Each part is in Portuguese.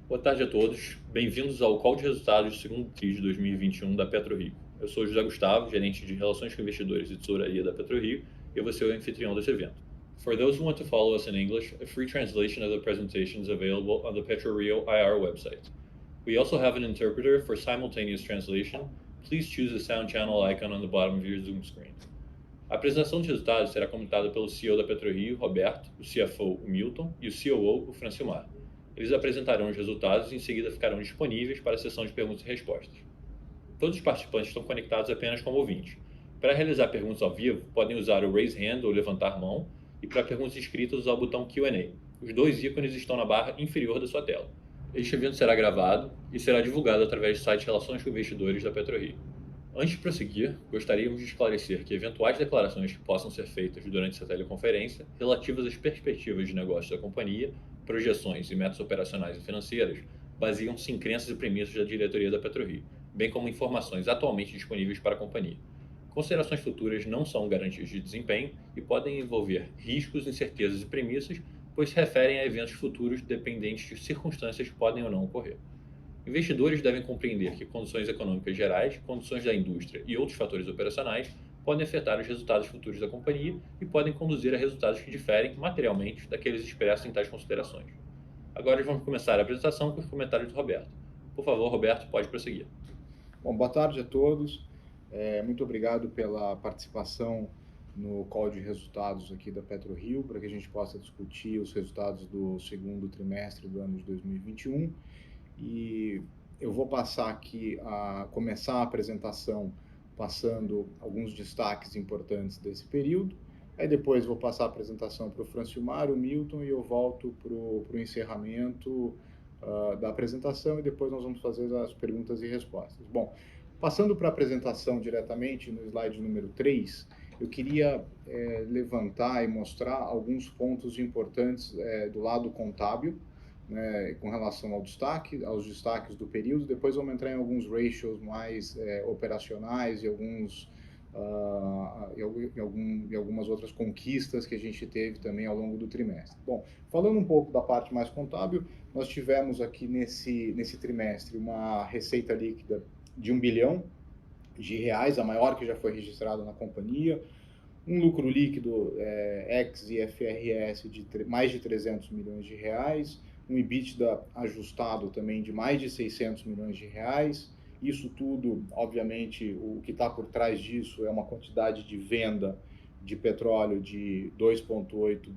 Boa tarde a todos. Bem-vindos ao call de resultados do segundo TRI de 2021 da PetroRio. Eu sou o José Gustavo, gerente de Relações com Investidores e Tesouraria da PetroRio, e eu vou ser o anfitrião desse evento. For those who want to follow us in English, a free translation of the presentation is available on the PetroRio IR website. We also have an interpreter for simultaneous translation. Please choose the sound channel icon on the bottom of your Zoom screen. A apresentação de resultados será comentada pelo CEO da PetroRio, Roberto, o CFO, o Milton, e o COO, o Francilmar. Eles apresentarão os resultados e em seguida ficarão disponíveis para a sessão de perguntas e respostas. Todos os participantes estão conectados apenas como ouvintes. Para realizar perguntas ao vivo, podem usar o Raise Hand ou Levantar Mão, e para perguntas escritas usar o botão Q&A. Os dois ícones estão na barra inferior da sua tela. Este evento será gravado e será divulgado através do site Relações com Investidores da PetroRio. Antes de prosseguir, gostaríamos de esclarecer que eventuais declarações que possam ser feitas durante essa teleconferência, relativas às perspectivas de negócio da companhia, projeções e metas operacionais e financeiras, baseiam-se em crenças e premissas da diretoria da PetroRio, bem como informações atualmente disponíveis para a companhia. Considerações futuras não são garantias de desempenho e podem envolver riscos, incertezas e premissas, pois se referem a eventos futuros dependentes de circunstâncias que podem ou não ocorrer. Investidores devem compreender que condições econômicas gerais, condições da indústria e outros fatores operacionais podem afetar os resultados futuros da companhia e podem conduzir a resultados que diferem materialmente daqueles expressos em tais considerações. Agora vamos começar a apresentação com os comentários do Roberto. Por favor, Roberto, pode prosseguir. Bom, boa tarde a todos. Muito obrigado pela participação no call de resultados aqui da PetroRio, para que a gente possa discutir os resultados do segundo trimestre do ano de 2021. E eu vou passar aqui a começar a apresentação passando alguns destaques importantes desse período. Aí depois vou passar a apresentação para o Francilmar, o Milton, e eu volto para o encerramento da apresentação, e depois nós vamos fazer as perguntas e respostas. Bom, passando para a apresentação diretamente, no slide número 3, eu queria levantar e mostrar alguns pontos importantes do lado contábil, né, com relação aos destaques do período. Depois vamos entrar em alguns ratios mais operacionais e algumas outras conquistas que a gente teve também ao longo do trimestre. Bom, falando um pouco da parte mais contábil, nós tivemos aqui nesse trimestre uma receita líquida de R$ 1 bilhão, a maior que já foi registrada na companhia, um lucro líquido ex-IFRS de mais de 300 milhões de reais, um EBITDA ajustado também de mais de 600 milhões de reais. Isso tudo, obviamente, o que está por trás disso é uma quantidade de venda de petróleo de 2,8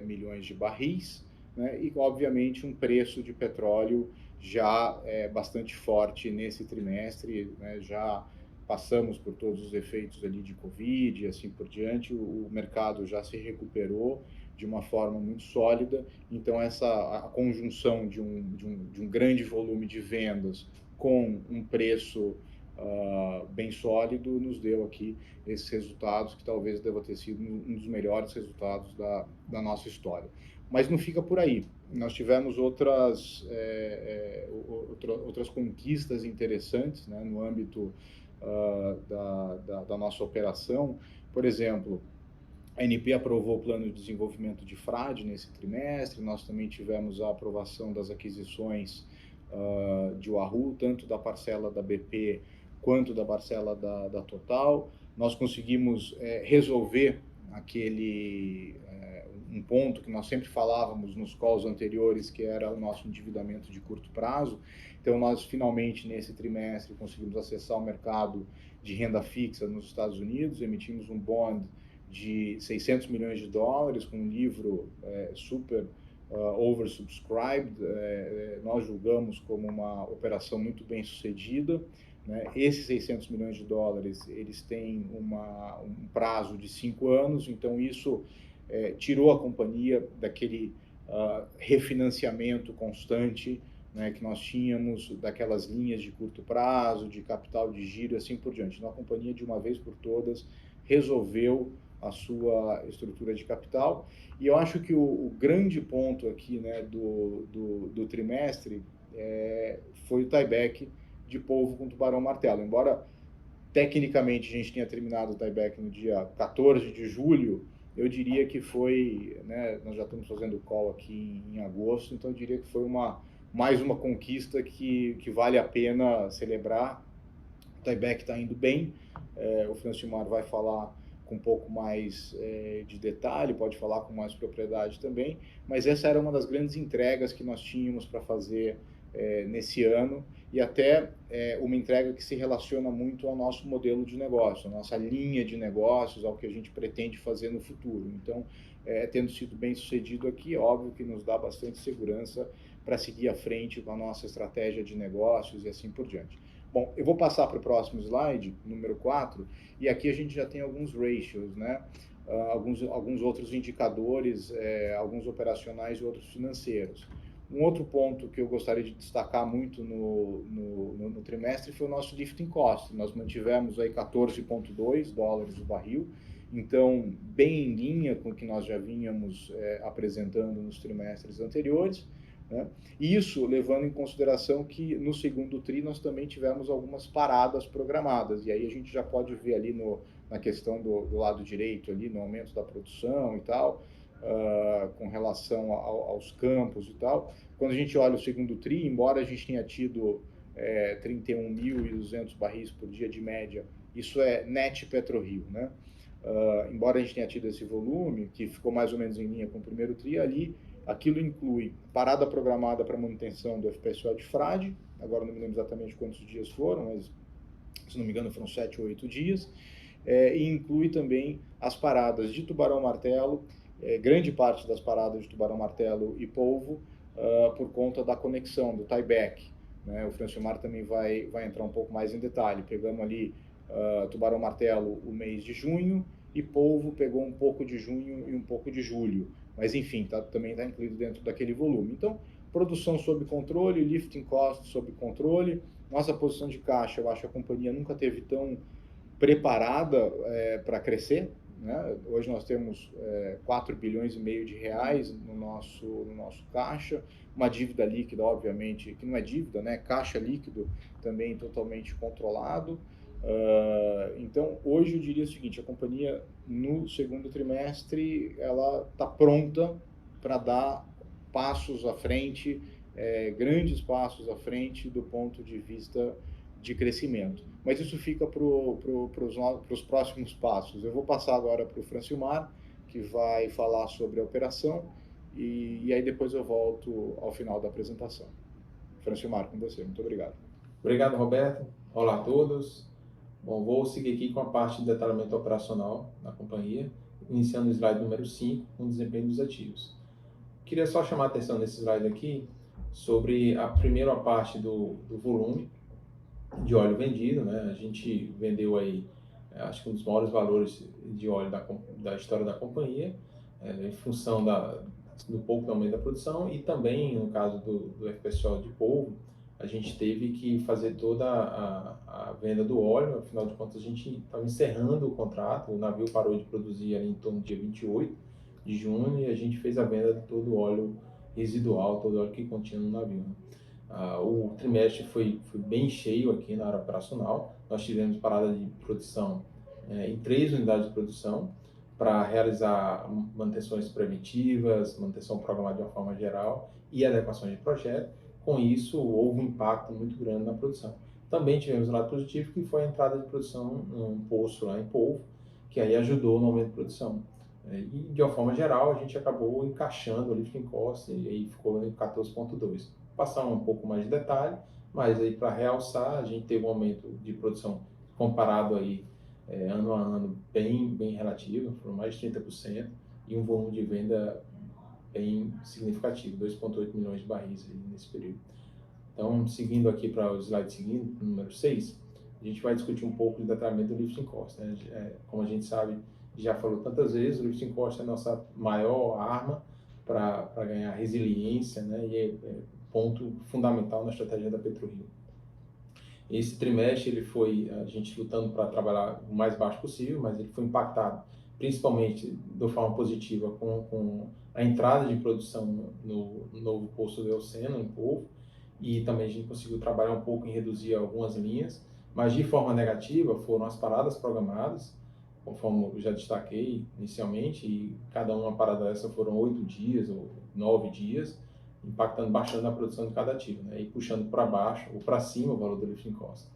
milhões de barris, né? E, obviamente, um preço de petróleo já bastante forte nesse trimestre, né? Já passamos por todos os efeitos ali de Covid e assim por diante, o mercado já se recuperou de uma forma muito sólida. Então, a conjunção de um grande volume de vendas com um preço bem sólido nos deu aqui esses resultados, que talvez deva ter sido um dos melhores resultados da nossa história. Mas não fica por aí. Nós tivemos outras conquistas interessantes, né, no âmbito da nossa operação. Por exemplo, a ANP aprovou o plano de desenvolvimento de Frade nesse trimestre. Nós também tivemos a aprovação das aquisições de Wahoo, tanto da parcela da BP quanto da parcela da Total. Nós conseguimos resolver um ponto que nós sempre falávamos nos calls anteriores, que era o nosso endividamento de curto prazo. Então, nós finalmente, nesse trimestre, conseguimos acessar o mercado de renda fixa nos Estados Unidos, emitimos um bond de 600 milhões de dólares, com um livro super oversubscribed. Nós julgamos como uma operação muito bem sucedida, né? Esses 600 milhões de dólares, eles têm um prazo de 5 anos, então isso tirou a companhia daquele refinanciamento constante, né, que nós tínhamos, daquelas linhas de curto prazo, de capital de giro e assim por diante. Então, a companhia, de uma vez por todas, resolveu a sua estrutura de capital. E eu acho que o grande ponto aqui, né, do trimestre foi o tieback de polvo com tubarão-martelo. Embora tecnicamente a gente tenha terminado o tieback no dia 14 de julho, eu diria que foi, né, nós já estamos fazendo call aqui em agosto, então eu diria que foi uma mais uma conquista que vale a pena celebrar. O tieback está indo bem, o Francimar vai falar com um pouco mais de detalhe, pode falar com mais propriedade também, mas essa era uma das grandes entregas que nós tínhamos para fazer nesse ano, e até uma entrega que se relaciona muito ao nosso modelo de negócio, à nossa linha de negócios, ao que a gente pretende fazer no futuro. Então, tendo sido bem sucedido aqui, é óbvio que nos dá bastante segurança para seguir à frente com a nossa estratégia de negócios e assim por diante. Bom, eu vou passar para o próximo slide, número 4, e aqui a gente já tem alguns ratios, né? Alguns outros indicadores, alguns operacionais e outros financeiros. Um outro ponto que eu gostaria de destacar muito no trimestre foi o nosso lifting cost. Nós mantivemos aí $14,2 o barril, então bem em linha com o que nós já vínhamos apresentando nos trimestres anteriores, né? Isso levando em consideração que no segundo TRI nós também tivemos algumas paradas programadas, e aí a gente já pode ver ali na questão do lado direito, ali no aumento da produção e tal, com relação aos campos e tal. Quando a gente olha o segundo TRI, embora a gente tenha tido 31.200 barris por dia de média, isso é net PetroRio, né? Embora a gente tenha tido esse volume, que ficou mais ou menos em linha com o primeiro TRI, ali aquilo inclui parada programada para manutenção do FPSO de Frade, agora não me lembro exatamente quantos dias foram, mas se não me engano foram 7 ou 8 dias, e inclui também as paradas de Tubarão-Martelo, grande parte das paradas de Tubarão-Martelo e Polvo, por conta da conexão, do tieback, né? O Francimar também vai entrar um pouco mais em detalhe. Pegamos ali Tubarão-Martelo o mês de junho, e Polvo pegou um pouco de junho e um pouco de julho. Mas, enfim, também está incluído dentro daquele volume. Então, produção sob controle, lifting cost sob controle. Nossa posição de caixa, eu acho que a companhia nunca teve tão preparada para crescer, né? Hoje nós temos 4 bilhões e meio de reais no nosso caixa, uma dívida líquida, obviamente, que não é dívida, né? Caixa líquido também totalmente controlado. Então, hoje eu diria o seguinte, a companhia no segundo trimestre, ela está pronta para dar passos à frente, grandes passos à frente do ponto de vista de crescimento. Mas isso fica para os próximos passos. Eu vou passar agora para o Francimar, que vai falar sobre a operação, e aí depois eu volto ao final da apresentação. Francimar, com você. Muito obrigado. Obrigado, Roberto. Olá a todos. Bom, vou seguir aqui com a parte de detalhamento operacional da companhia, iniciando o slide número 5, com o desempenho dos ativos. Queria só chamar a atenção nesse slide aqui sobre a primeira parte do volume de óleo vendido, né? A gente vendeu aí, acho que um dos maiores valores de óleo da história da companhia, em função do pouco aumento da produção, e também, no caso do FPSO de Polvo, a gente teve que fazer toda a venda do óleo. Afinal de contas, a gente estava encerrando o contrato, o navio parou de produzir ali em torno do dia 28 de junho, e a gente fez a venda de todo o óleo residual, todo o óleo que continha no navio, né? O trimestre foi bem cheio aqui na área operacional. Nós tivemos parada de produção em 3 unidades de produção para realizar manutenções preventivas, manutenção programada de uma forma geral e adequações de projeto. Com isso, houve um impacto muito grande na produção. Também tivemos um lado positivo, que foi a entrada de produção num poço lá em Polvo, que aí ajudou no aumento de produção. E, de uma forma geral, a gente acabou encaixando o lifting cost e aí ficou em 14,2. Vou passar um pouco mais de detalhe, mas aí para realçar, a gente teve um aumento de produção comparado aí ano a ano bem relativo, foram mais de 30%, e um volume de venda bem significativo, 2,8 milhões de barris nesse período. Então, seguindo aqui para o slide seguinte, número 6, a gente vai discutir um pouco de detalhamento do lifting cost, né? Como a gente sabe, já falou tantas vezes, o lifting cost é a nossa maior arma para ganhar resiliência, né? E é ponto fundamental na estratégia da PetroRio. Esse trimestre ele foi a gente lutando para trabalhar o mais baixo possível, mas ele foi impactado principalmente de forma positiva com a entrada de produção no novo poço do Eoceno, em Polvo, e também a gente conseguiu trabalhar um pouco em reduzir algumas linhas, mas de forma negativa foram as paradas programadas, conforme eu já destaquei inicialmente, e cada uma parada dessa foram 8 dias ou 9 dias, impactando bastante na produção de cada ativo, né? E puxando para baixo ou para cima o valor do lifting cost.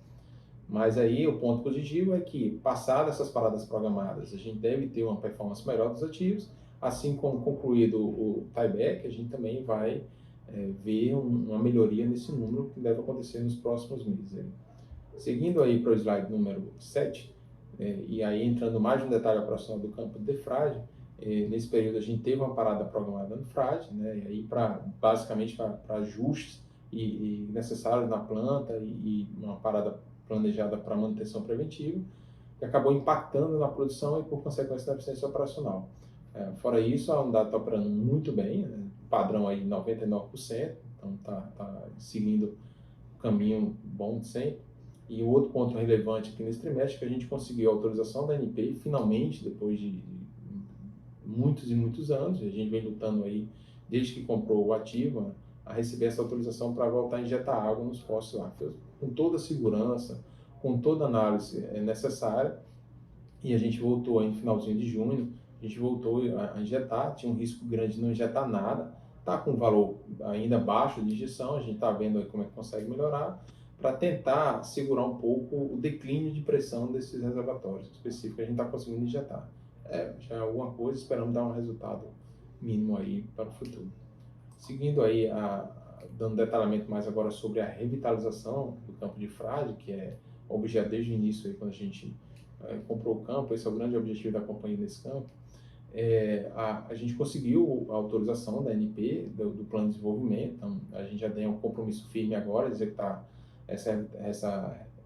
Mas aí o ponto positivo é que, passadas essas paradas programadas, a gente deve ter uma performance melhor dos ativos, assim como concluído o tieback, a gente também vai ver uma melhoria nesse número que deve acontecer nos próximos meses. Seguindo aí para o slide número 7, e aí entrando mais no detalhe operacional do campo de frade, nesse período a gente teve uma parada programada no frade, né, e aí basicamente para ajustes e necessários na planta e uma parada planejada para manutenção preventiva, que acabou impactando na produção e por consequência na eficiência operacional. Fora isso, a unidade está operando muito bem, né, padrão aí 99%, então está seguindo o caminho bom de sempre. E o outro ponto relevante aqui nesse trimestre é que a gente conseguiu a autorização da ANP, finalmente, depois de muitos e muitos anos, a gente vem lutando aí, desde que comprou o ativo, a receber essa autorização para voltar a injetar água nos poços lá, com toda a segurança, com toda a análise necessária, e a gente voltou aí no finalzinho de junho, a gente voltou a injetar, tinha um risco grande de não injetar nada, está com um valor ainda baixo de injeção, a gente está vendo aí como é que consegue melhorar, para tentar segurar um pouco o declínio de pressão desses reservatórios específicos que a gente está conseguindo injetar. Já é alguma coisa, esperamos dar um resultado mínimo aí para o futuro. Seguindo aí, dando detalhamento mais agora sobre a revitalização do campo de frade, que é objeto desde o início, aí, quando a gente comprou o campo, esse é o grande objetivo da companhia nesse campo. A gente conseguiu a autorização da ANP, do plano de desenvolvimento, então a gente já tem um compromisso firme agora de executar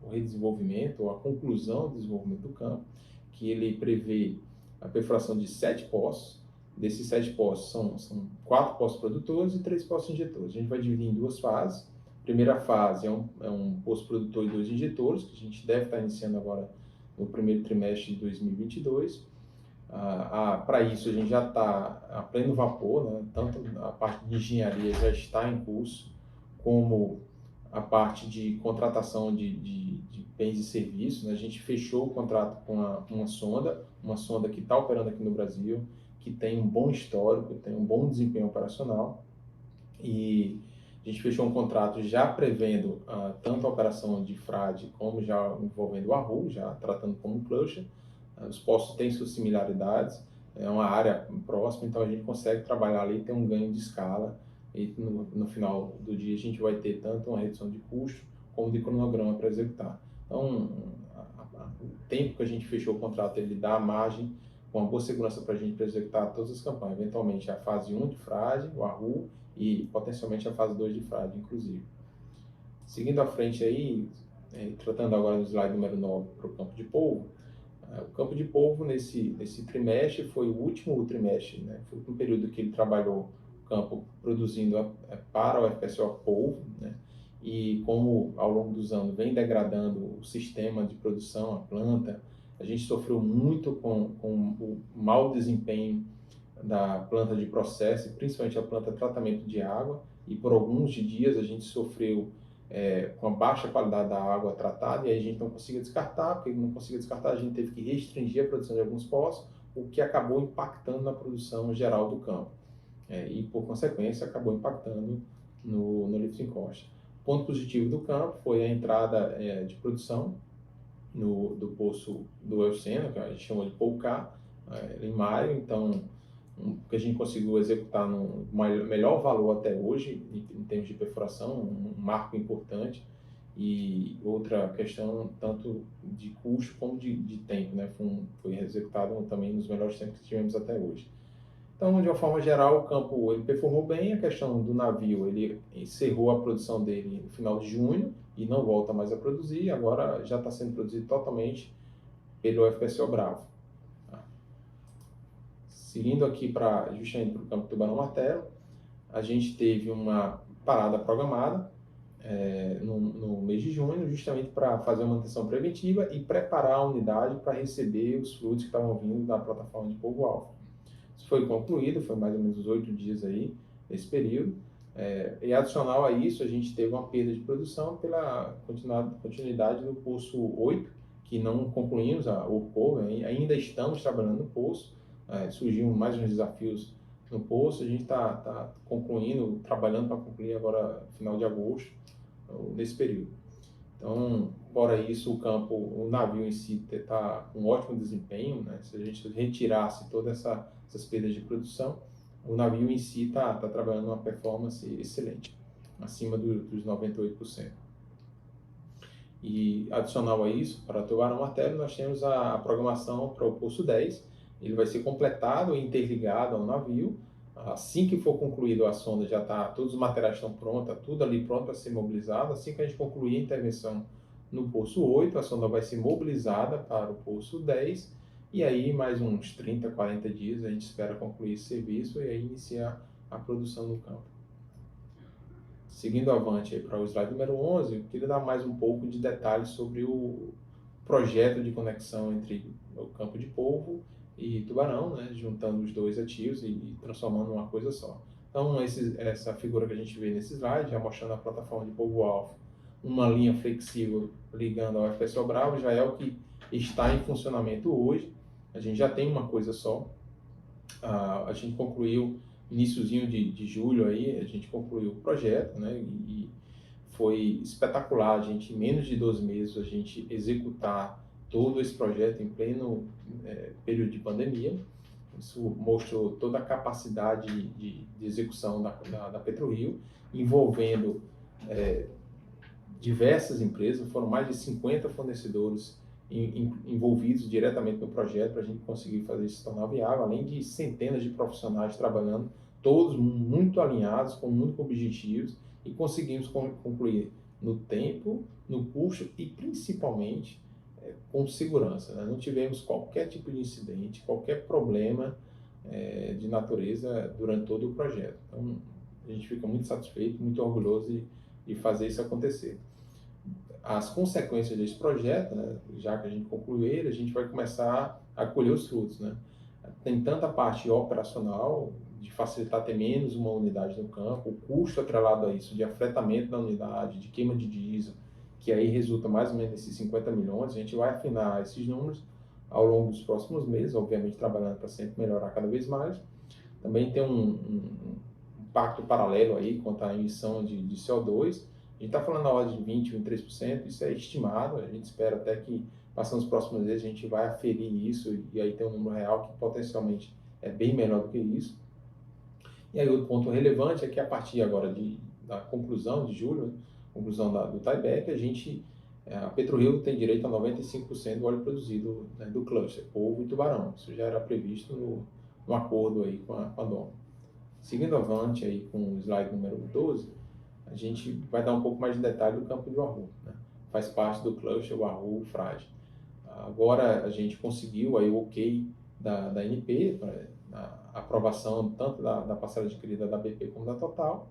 o redesenvolvimento, ou a conclusão do desenvolvimento do campo, que ele prevê a perfuração de 7 poços. Desses 7 poços são 4 poços produtores e 3 poços injetores. A gente vai dividir em 2 fases. A primeira fase é um poço produtor e 2 injetores, que a gente deve estar iniciando agora no primeiro trimestre de 2022. Para isso, a gente já está a pleno vapor, né? Tanto a parte de engenharia já está em curso, como a parte de contratação de bens e serviços, né? A gente fechou o contrato com uma sonda que está operando aqui no Brasil, que tem um bom histórico, tem um bom desempenho operacional, e a gente fechou um contrato já prevendo tanto a operação de frade como já envolvendo o arru, já tratando como um cluster. Os poços têm suas similaridades, é uma área próxima, então a gente consegue trabalhar ali e ter um ganho de escala, e no final do dia a gente vai ter tanto uma redução de custo como de cronograma para executar. Então, o tempo que a gente fechou o contrato, ele dá margem com uma boa segurança para a gente executar todas as campanhas, eventualmente a fase 1 de frade, o arru, e potencialmente a fase 2 de frade, inclusive. Seguindo à frente aí, tratando agora do slide número 9 para o campo de polvo. O campo de polvo nesse trimestre foi o último trimestre, né? Foi um período que ele trabalhou o campo produzindo para o FPSO polvo, né? E como ao longo dos anos vem degradando o sistema de produção, a planta, a gente sofreu muito com o mau desempenho da planta de processo, principalmente a planta de tratamento de água, e por alguns dias a gente sofreu com a baixa qualidade da água tratada, e aí a gente não conseguia descartar, porque não conseguia descartar, a gente teve que restringir a produção de alguns poços, o que acabou impactando na produção geral do campo, e por consequência acabou impactando no lifting cost. Ponto positivo do campo foi a entrada de produção do poço do Eoceno, que a gente chama de Polcar, em maio, então que a gente conseguiu executar no melhor valor até hoje, em termos de perfuração, um marco importante, e outra questão tanto de custo como de tempo, né? Foi executado também nos melhores tempos que tivemos até hoje. Então, de uma forma geral, o campo ele performou bem. A questão do navio, ele encerrou a produção dele no final de junho e não volta mais a produzir, agora já está sendo produzido totalmente pelo FPSO Bravo. Seguindo aqui justamente para o campo Tubarão Martelo, a gente teve uma parada programada no mês de junho, justamente para fazer uma manutenção preventiva e preparar a unidade para receber os fluidos que estavam vindo da plataforma de polvo alfa. Isso foi concluído, foi mais ou menos 8 dias aí, nesse período. E adicional a isso, a gente teve uma perda de produção pela continuidade do poço 8, que não concluímos o workover, ainda estamos trabalhando no poço. Surgiram mais uns desafios no poço. A gente está concluindo, trabalhando para concluir agora final de agosto, nesse período. Então, fora isso, o navio em si está com um ótimo desempenho, né? Se a gente retirasse todas essas perdas de produção, o navio em si está trabalhando uma performance excelente, acima dos 98%. E adicional a isso, para Tubarão Martelo, nós temos a programação para o Poço 10. Ele vai ser completado e interligado ao navio. Assim que for concluído a sonda, já está, todos os materiais estão prontos, tudo ali pronto para ser mobilizado. Assim que a gente concluir a intervenção no Poço 8, a sonda vai ser mobilizada para o Poço 10. E aí, mais uns 30, 40 dias, a gente espera concluir esse serviço e aí iniciar a produção no campo. Seguindo avante aí para o slide número 11, eu queria dar mais um pouco de detalhes sobre o projeto de conexão entre o campo de polvo e Tubarão, né, juntando os dois ativos e transformando uma coisa só. Então, essa figura que a gente vê nesse slide, já mostrando a plataforma de polvo alfa, uma linha flexível ligando ao FPSO Bravo, já é o que está em funcionamento hoje. A gente já tem uma coisa só. A gente concluiu iniciozinho de julho aí, a gente concluiu o projeto, né, e foi espetacular, a gente, em menos de 12 meses, a gente executar todo esse projeto em pleno período de pandemia. Isso mostrou toda a capacidade de execução da PetroRio, envolvendo diversas empresas, foram mais de 50 fornecedores envolvidos diretamente no projeto para a gente conseguir fazer isso se tornar viável, além de centenas de profissionais trabalhando, todos muito alinhados, com muitos objetivos, e conseguimos concluir no tempo, no custo e principalmente com segurança, né? Não tivemos qualquer tipo de incidente, qualquer problema de natureza durante todo o projeto. Então, a gente fica muito satisfeito, muito orgulhoso de fazer isso acontecer. As consequências desse projeto, né, já que a gente concluiu ele, a gente vai começar a colher os frutos, né? Tem tanta parte operacional, de facilitar ter menos uma unidade no campo, o custo atrelado a isso, de afretamento da unidade, de queima de diesel, que aí resulta mais ou menos nesses 50 milhões, a gente vai afinar esses números ao longo dos próximos meses, obviamente trabalhando para sempre melhorar cada vez mais. Também tem um impacto paralelo aí quanto à emissão de CO2, a gente está falando na ordem de 20, 23%, isso é estimado, a gente espera até que, passando os próximos meses, a gente vai aferir isso e aí tem um número real que potencialmente é bem melhor do que isso. E aí outro ponto relevante é que a partir agora da conclusão de julho, conclusão do tieback, a PetroRio tem direito a 95% do óleo produzido, né, do cluster, polvo e tubarão. Isso já era previsto no acordo aí com a DOMA. Seguindo avante aí com o slide número 12, a gente vai dar um pouco mais de detalhe do campo de Wahoo, né? Faz parte do cluster Wahoo Frade. Agora a gente conseguiu aí o ok da ANP, a aprovação tanto da parcela adquirida da BP como da Total.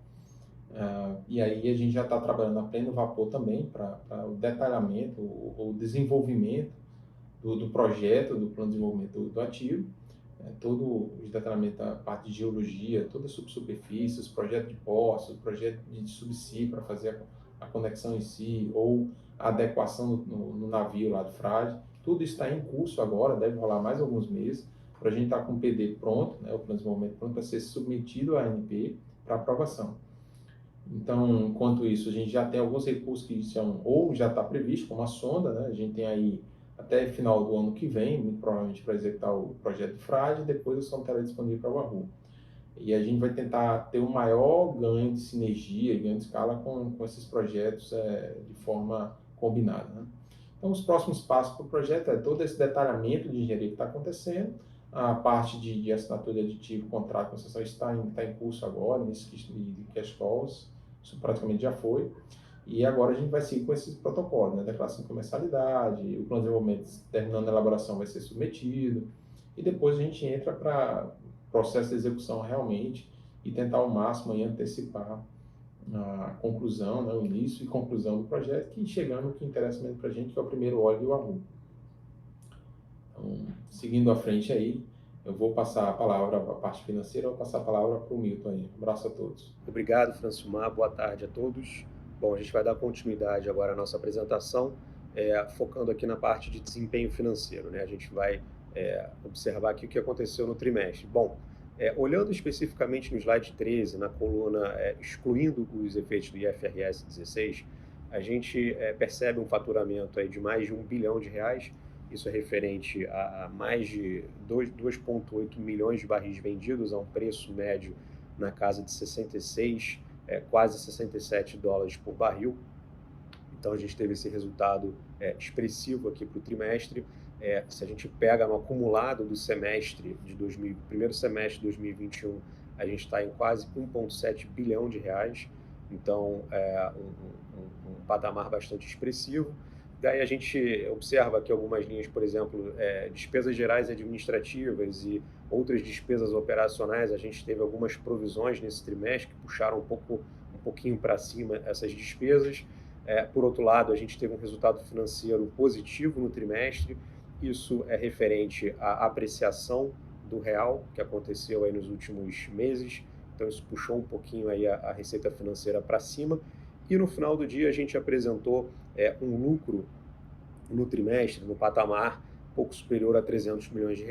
E aí a gente já está trabalhando a pleno vapor também para o detalhamento, o desenvolvimento do projeto, do plano de desenvolvimento do ativo. Todo o detalhamento da parte de geologia, toda a subsuperfície, os projetos de poços, o projeto de subsea para fazer a conexão em si, ou a adequação no navio lá do Frade, tudo está em curso agora, deve rolar mais alguns meses, para a gente estar com o PD pronto, né, o plano de desenvolvimento pronto para ser submetido à ANP para aprovação. Então, enquanto isso, a gente já tem alguns recursos que são, ou já está previsto, como a sonda, né, a gente tem aí até final do ano que vem, muito provavelmente para executar o projeto de Frade, depois a sonda estará disponível para o Wahoo. E a gente vai tentar ter um maior ganho de sinergia e ganho de escala com esses projetos de forma combinada, né? Então, os próximos passos para o projeto é todo esse detalhamento de engenharia que está acontecendo, a parte de assinatura de aditivo, contrato de concessão está em curso agora, nesse de cash calls, isso praticamente já foi. E agora a gente vai seguir com esses protocolos, né? Declaração de comercialidade, o plano de desenvolvimento terminando a elaboração vai ser submetido, e depois a gente entra para o processo de execução realmente e tentar ao máximo aí antecipar a conclusão, né? O início e conclusão do projeto, que chegando no que interessa mesmo para a gente, que é o primeiro óleo do Wahoo. Então, seguindo à frente aí, eu vou passar a palavra para a parte financeira, vou passar a palavra para o Milton aí. Um abraço a todos. Obrigado, Francilmar. Boa tarde a todos. Bom, a gente vai dar continuidade agora à nossa apresentação, focando aqui na parte de desempenho financeiro, né? A gente vai observar aqui o que aconteceu no trimestre. Bom, Olhando especificamente no slide 13, na coluna excluindo os efeitos do IFRS 16, a gente percebe um faturamento aí de mais de R$1 bilhão. Isso é referente a mais de 2,8 milhões de barris vendidos a um preço médio na casa de 66, quase $67 por barril. Então a gente teve esse resultado expressivo aqui para o trimestre. Se a gente pega no acumulado do primeiro semestre de 2021, a gente está em quase R$1,7 bilhão. Então, um patamar bastante expressivo. Daí a gente observa aqui algumas linhas, por exemplo, despesas gerais administrativas e outras despesas operacionais. A gente teve algumas provisões nesse trimestre que puxaram um pouquinho para cima essas despesas. Por outro lado, a gente teve um resultado financeiro positivo no trimestre. Isso é referente à apreciação do real que aconteceu aí nos últimos meses. Então isso puxou um pouquinho aí a receita financeira para cima. E no final do dia a gente apresentou um lucro no trimestre, no patamar pouco superior a R$300 milhões.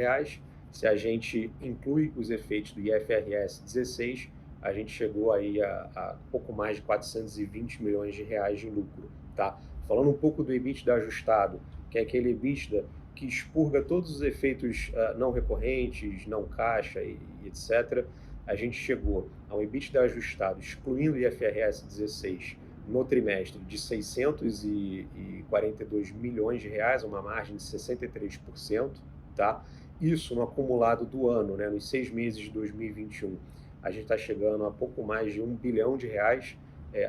Se a gente inclui os efeitos do IFRS 16, a gente chegou aí a pouco mais de R$420 milhões de lucro, tá? Falando um pouco do EBITDA ajustado, que é aquele EBITDA que expurga todos os efeitos não recorrentes, não caixa e etc., a gente chegou a um EBITDA ajustado, excluindo o IFRS 16, no trimestre de R$642 milhões, uma margem de 63%, tá? Isso no acumulado do ano, né, nos 6 meses de 2021, a gente está chegando a pouco mais de R$1 bilhão.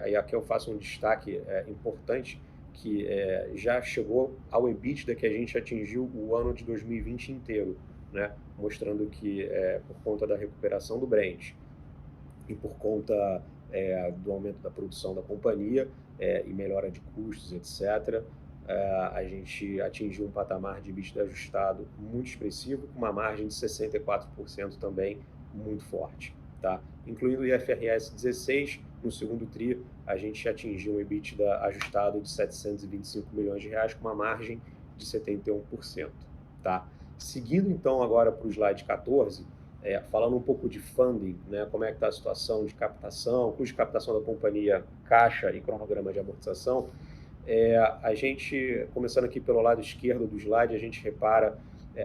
Aí aqui eu faço um destaque importante, que já chegou ao EBITDA que a gente atingiu o ano de 2020 inteiro, né? Mostrando que por conta da recuperação do Brent e por conta do aumento da produção da companhia e melhora de custos, etc., a gente atingiu um patamar de EBITDA ajustado muito expressivo, com uma margem de 64% também muito forte, tá? Incluindo o IFRS 16, no segundo TRI, a gente atingiu um EBITDA ajustado de R$725 milhões, com uma margem de 71%, tá? Seguindo então agora para o slide 14, falando um pouco de funding, né, como é que está a situação de captação, custo de captação da companhia, caixa e cronograma de amortização, a gente, começando aqui pelo lado esquerdo do slide, a gente repara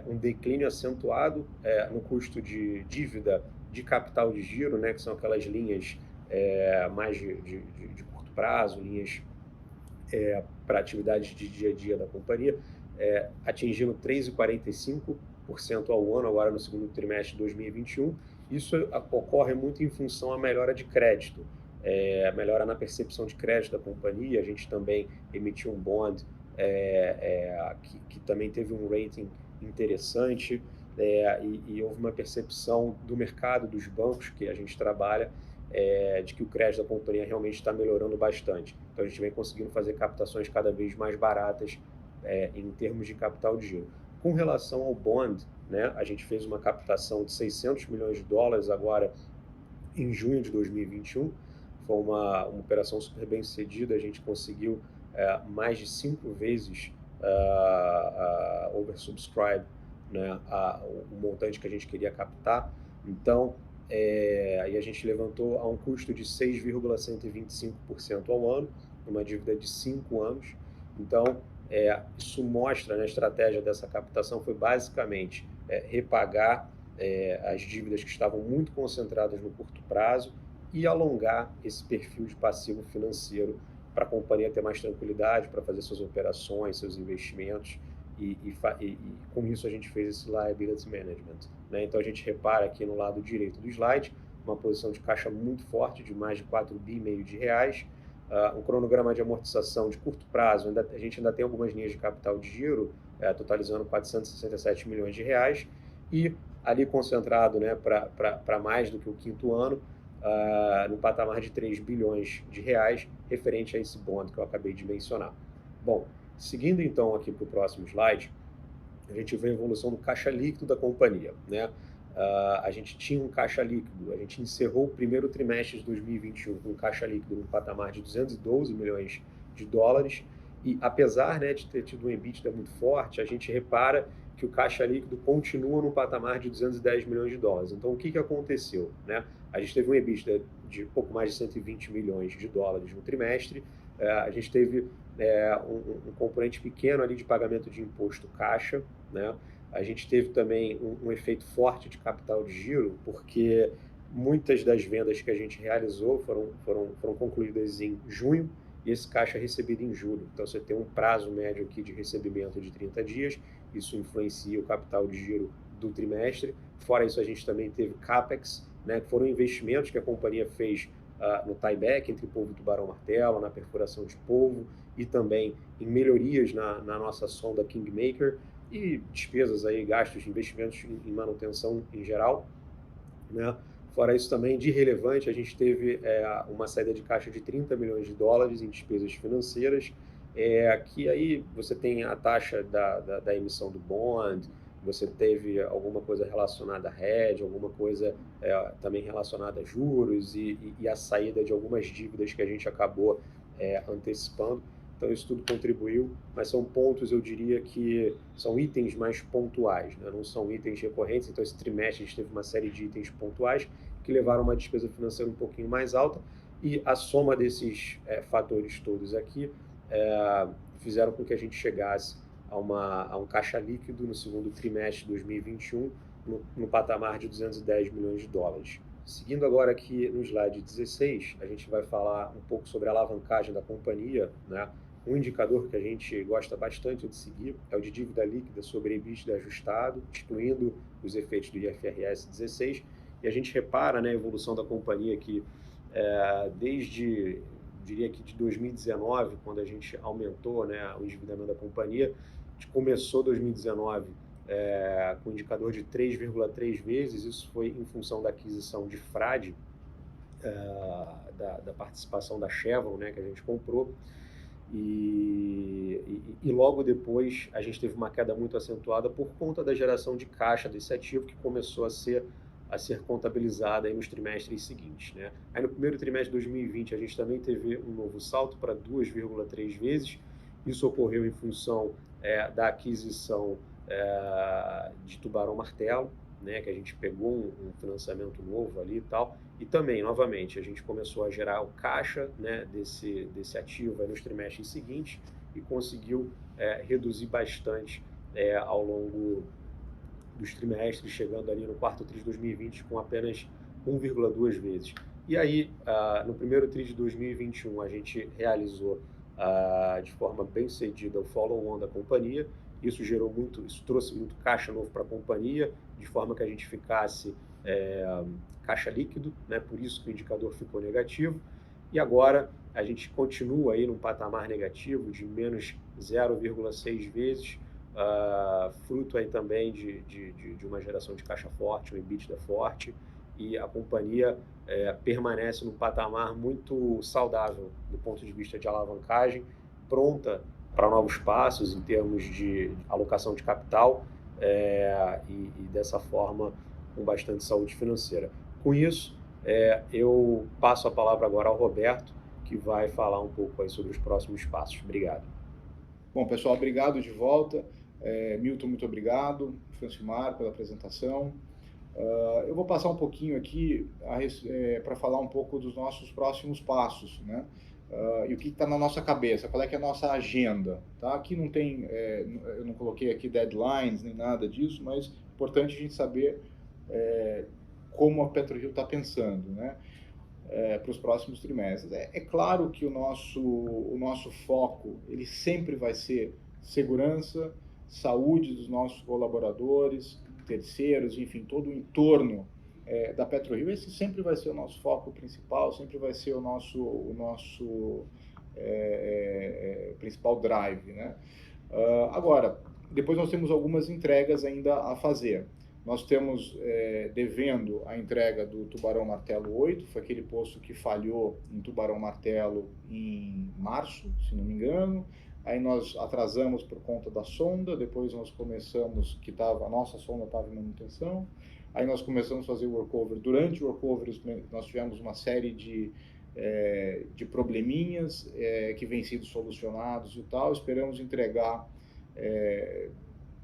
um declínio acentuado no custo de dívida de capital de giro, né, que são aquelas linhas mais de curto prazo, linhas para atividades de dia a dia da companhia, atingindo 3,45% ao ano, agora no segundo trimestre de 2021. Isso ocorre muito em função à melhora de crédito, melhora na percepção de crédito da companhia. A gente também emitiu um bond que também teve um rating interessante, e houve uma percepção do mercado, dos bancos que a gente trabalha, de que o crédito da companhia realmente está melhorando bastante. Então a gente vem conseguindo fazer captações cada vez mais baratas em termos de capital de giro. Com relação ao bond, né, a gente fez uma captação de US$600 milhões agora em junho de 2021. Foi uma operação super bem sucedida. A gente conseguiu mais de 5 vezes oversubscribe, né, o montante que a gente queria captar. Então, aí a gente levantou a um custo de 6,125% ao ano, uma dívida de 5 anos. Então, isso mostra, né, a estratégia dessa captação foi basicamente repagar as dívidas que estavam muito concentradas no curto prazo e alongar esse perfil de passivo financeiro para a companhia ter mais tranquilidade para fazer suas operações, seus investimentos, e com isso a gente fez esse liability management, né? Então a gente repara aqui no lado direito do slide uma posição de caixa muito forte de mais de R$4,5 bilhões, um cronograma de amortização de curto prazo. A gente ainda tem algumas linhas de capital de giro totalizando R$467 milhões, e ali concentrado, né, para mais do que o quinto ano, no patamar de R$3 bilhões, referente a esse bond que eu acabei de mencionar. Bom, seguindo então aqui para o próximo slide, a gente vê a evolução do caixa líquido da companhia, né? A gente tinha um caixa líquido, a gente encerrou o primeiro trimestre de 2021 com um caixa líquido no patamar de US$212 milhões, e apesar, né, de ter tido um EBITDA muito forte, a gente repara que o caixa líquido continua no patamar de 210 milhões de dólares. Então, o que aconteceu, né? A gente teve um EBITDA de pouco mais de 120 milhões de dólares no trimestre, a gente teve um componente pequeno ali de pagamento de imposto caixa, né? A gente teve também um efeito forte de capital de giro, porque muitas das vendas que a gente realizou foram concluídas em junho, e esse caixa é recebido em julho. Então, você tem um prazo médio aqui de recebimento de 30 dias, isso influencia o capital de giro do trimestre. Fora isso, a gente também teve CAPEX, né, que foram investimentos que a companhia fez no tieback entre polvo e tubarão-martelo, na perfuração de polvo e também em melhorias na nossa sonda Kingmaker e despesas aí, gastos de investimentos em manutenção em geral, né? Fora isso também, de relevante, a gente teve uma saída de caixa de 30 milhões de dólares em despesas financeiras, que aí você tem a taxa da emissão do bond, você teve alguma coisa relacionada a hedge, alguma coisa também relacionada a juros e a saída de algumas dívidas que a gente acabou antecipando. Então, isso tudo contribuiu, mas são pontos, eu diria que são itens mais pontuais, né? Não são itens recorrentes. Então, esse trimestre a gente teve uma série de itens pontuais que levaram uma despesa financeira um pouquinho mais alta, e a soma desses fatores todos aqui fizeram com que a gente chegasse a um caixa líquido no segundo trimestre de 2021 no patamar de 210 milhões de dólares. Seguindo agora aqui no slide 16, a gente vai falar um pouco sobre a alavancagem da companhia, né? Um indicador que a gente gosta bastante de seguir é o de dívida líquida sobre EBITDA ajustado, excluindo os efeitos do IFRS 16, e a gente repara, né, a evolução da companhia que desde, diria que de 2019, quando a gente aumentou, né, o endividamento da companhia, a gente começou 2019 com um indicador de 3,3 vezes, isso foi em função da aquisição de Frade, da participação da Chevron, né, que a gente comprou, e logo depois a gente teve uma queda muito acentuada por conta da geração de caixa desse ativo, que começou a ser contabilizada aí nos trimestres seguintes, né? Aí no primeiro trimestre de 2020 a gente também teve um novo salto para 2,3 vezes, isso ocorreu em função da aquisição de Tubarão-Martelo, né, que a gente pegou um financiamento novo ali e tal, e também, novamente, a gente começou a gerar o caixa, né, desse ativo aí nos trimestres seguintes e conseguiu reduzir bastante ao longo dos trimestres, chegando ali no quarto tri de 2020 com apenas 1,2 vezes. E aí, no primeiro tri de 2021, a gente realizou de forma bem sucedida o follow-on da companhia. Isso trouxe muito caixa novo para a companhia, de forma que a gente ficasse caixa líquido, né? Por isso que o indicador ficou negativo. E agora a gente continua aí num patamar negativo de menos 0,6 vezes, fruto aí também de uma geração de caixa forte, um EBITDA forte, e a companhia permanece num patamar muito saudável do ponto de vista de alavancagem, pronta para novos passos em termos de alocação de capital e dessa forma com bastante saúde financeira. Com isso, eu passo a palavra agora ao Roberto, que vai falar um pouco aí sobre os próximos passos. Obrigado. Bom, pessoal, obrigado de volta. Milton, muito obrigado. Francimar, pela apresentação. Eu vou passar um pouquinho aqui para falar um pouco dos nossos próximos passos, né? E o que está na nossa cabeça, qual é que é a nossa agenda, tá? Aqui não tem, eu não coloquei aqui deadlines nem nada disso, mas é importante a gente saber como a PetroRio está pensando, né? Para os próximos trimestres. É claro que o nosso foco, ele sempre vai ser segurança, saúde dos nossos colaboradores, terceiros, enfim, todo o entorno da PetroRio. Esse sempre vai ser o nosso foco principal, sempre vai ser o nosso principal drive, né? Agora, depois nós temos algumas entregas ainda a fazer. Nós temos devendo a entrega do Tubarão-Martelo 8, foi aquele poço que falhou em Tubarão-Martelo em março, se não me engano. Aí nós atrasamos por conta da sonda, depois nós começamos, a nossa sonda estava em manutenção, aí nós começamos a fazer o workover. Durante o workover nós tivemos uma série de probleminhas que vêm sido solucionados e tal, esperamos entregar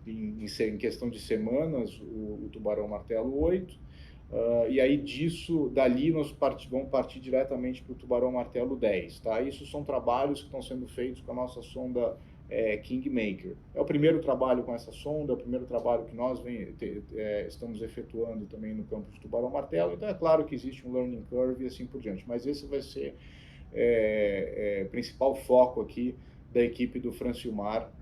em questão de semanas, o Tubarão Martelo 8, e aí dali nós vamos partir diretamente para o Tubarão Martelo 10, tá? Isso são trabalhos que estão sendo feitos com a nossa sonda Kingmaker. É o primeiro trabalho com essa sonda, é o primeiro trabalho que nós estamos efetuando também no campo de Tubarão Martelo, então é claro que existe um learning curve e assim por diante, mas esse vai ser principal foco aqui da equipe do Francilmar,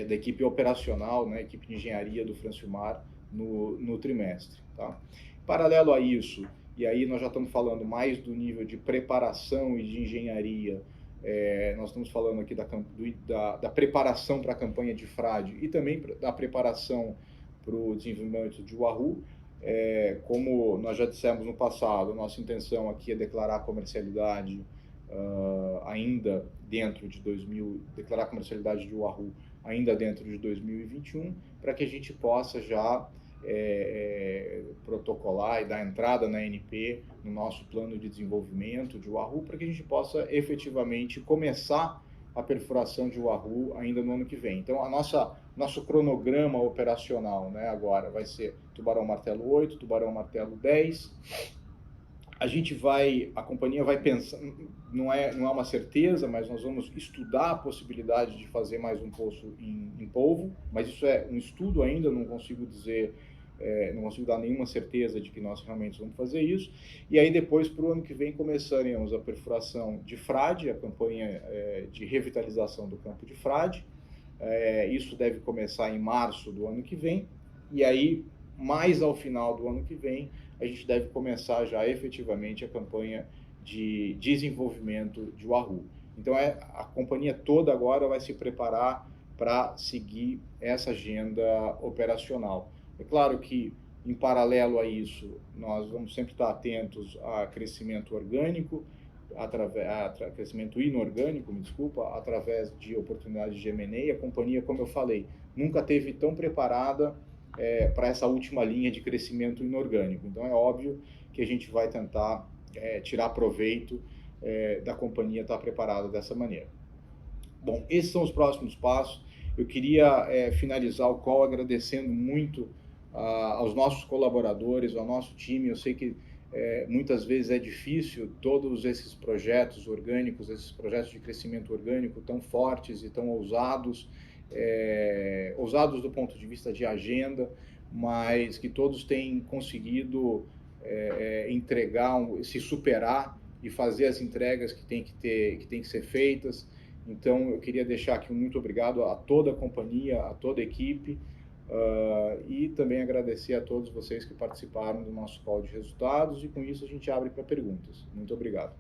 da equipe operacional, né, equipe de engenharia do Francilmar no trimestre. Tá? Paralelo a isso, e aí nós já estamos falando mais do nível de preparação e de engenharia, nós estamos falando aqui da preparação para a campanha de frade e também da preparação para o desenvolvimento de Wahoo. Como nós já dissemos no passado, a nossa intenção aqui é declarar comercialidade ainda dentro de declarar comercialidade de Wahoo ainda dentro de 2021, para que a gente possa já protocolar e dar entrada na ANP no nosso plano de desenvolvimento de Wahoo, para que a gente possa efetivamente começar a perfuração de Wahoo ainda no ano que vem. Então, nosso cronograma operacional, né, agora vai ser Tubarão Martelo 8, Tubarão Martelo 10. A companhia vai pensar, não é uma certeza, mas nós vamos estudar a possibilidade de fazer mais um poço em polvo, mas isso é um estudo ainda, não consigo dar nenhuma certeza de que nós realmente vamos fazer isso. E aí depois, para o ano que vem, começaremos a perfuração de frade, a campanha de revitalização do campo de frade. Isso deve começar em março do ano que vem, e aí, mais ao final do ano que vem, a gente deve começar já efetivamente a campanha de desenvolvimento de Wahoo. Então, a companhia toda agora vai se preparar para seguir essa agenda operacional. É claro que, em paralelo a isso, nós vamos sempre estar atentos a crescimento orgânico, crescimento inorgânico, através de oportunidades de M&A. A companhia, como eu falei, nunca esteve tão preparada para essa última linha de crescimento inorgânico. Então, é óbvio que a gente vai tentar tirar proveito da companhia estar preparada dessa maneira. Bom, esses são os próximos passos. Eu queria finalizar o call agradecendo muito aos nossos colaboradores, ao nosso time. Eu sei que muitas vezes é difícil, todos esses projetos orgânicos, esses projetos de crescimento orgânico tão fortes e tão ousados, ousados do ponto de vista de agenda, mas que todos têm conseguido entregar, se superar e fazer as entregas que tem que ser feitas. Então, eu queria deixar aqui um muito obrigado a toda a companhia, a toda a equipe, e também agradecer a todos vocês que participaram do nosso call de resultados, e com isso a gente abre para perguntas. Muito obrigado.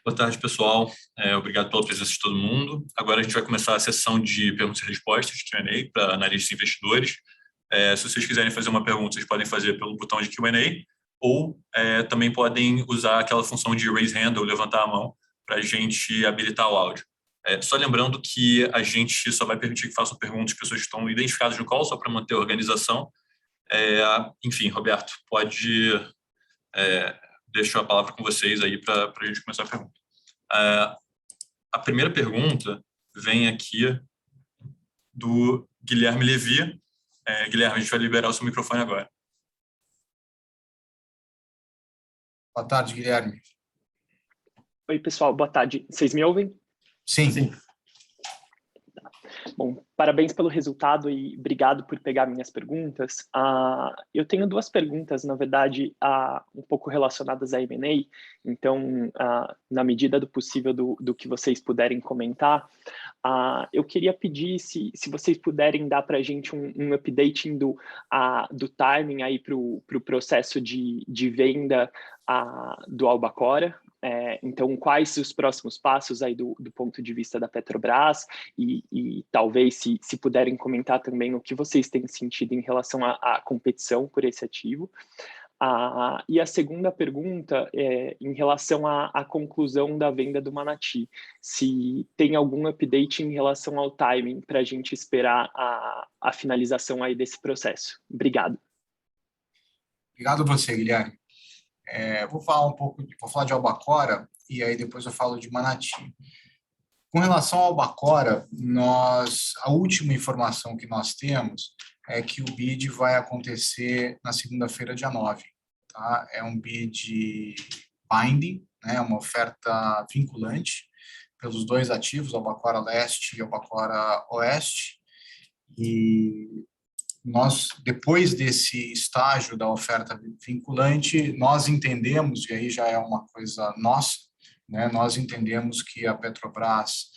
Boa tarde, pessoal. Obrigado pela presença de todo mundo. Agora a gente vai começar a sessão de perguntas e respostas, Q&A, para analistas e investidores. Se vocês quiserem fazer uma pergunta, vocês podem fazer pelo botão de Q&A, ou também podem usar aquela função de raise hand, ou levantar a mão, para a gente habilitar o áudio. Só lembrando que a gente só vai permitir que façam perguntas pessoas que estão identificadas no call, só para manter a organização. Enfim, Roberto, pode... deixo a palavra com vocês aí para a gente começar a pergunta. A primeira pergunta vem aqui do Guilherme Levi. Guilherme, a gente vai liberar o seu microfone agora. Boa tarde, Guilherme. Oi, pessoal, boa tarde. Vocês me ouvem? Sim. Bom, parabéns pelo resultado e obrigado por pegar minhas perguntas. Eu tenho duas perguntas, na verdade, um pouco relacionadas a M&A, então, na medida do possível do que vocês puderem comentar, eu queria pedir se vocês puderem dar para a gente um updating do timing aí para o processo de venda do Albacora. Então, quais os próximos passos aí do ponto de vista da Petrobras e talvez se puderem comentar também o que vocês têm sentido em relação à competição por esse ativo. E a segunda pergunta é em relação à conclusão da venda do Manati. Se tem algum update em relação ao timing para a gente esperar a finalização aí desse processo. Obrigado. Obrigado a você, Guilherme. Vou falar de Albacora e aí depois eu falo de Manati. Com relação ao Albacora, a última informação que nós temos é que o bid vai acontecer na segunda-feira, dia 9. Tá? É um bid binding, né? Uma oferta vinculante pelos dois ativos, Albacora Leste e Albacora Oeste. E nós, depois desse estágio da oferta vinculante, nós entendemos, e aí já é uma coisa nossa, né? Nós entendemos que a Petrobras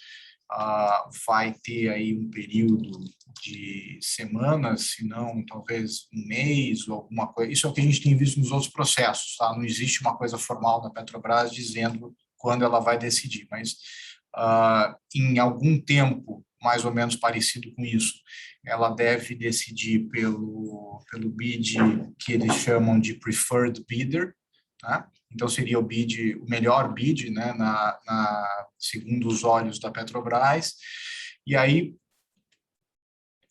vai ter aí um período de semanas, se não talvez um mês ou alguma coisa. Isso é o que a gente tem visto nos outros processos, tá? Não existe uma coisa formal da Petrobras dizendo quando ela vai decidir, mas em algum tempo, mais ou menos parecido com isso, ela deve decidir pelo bid que eles chamam de preferred bidder, tá? Então seria o melhor bid, né, segundo os olhos da Petrobras, e aí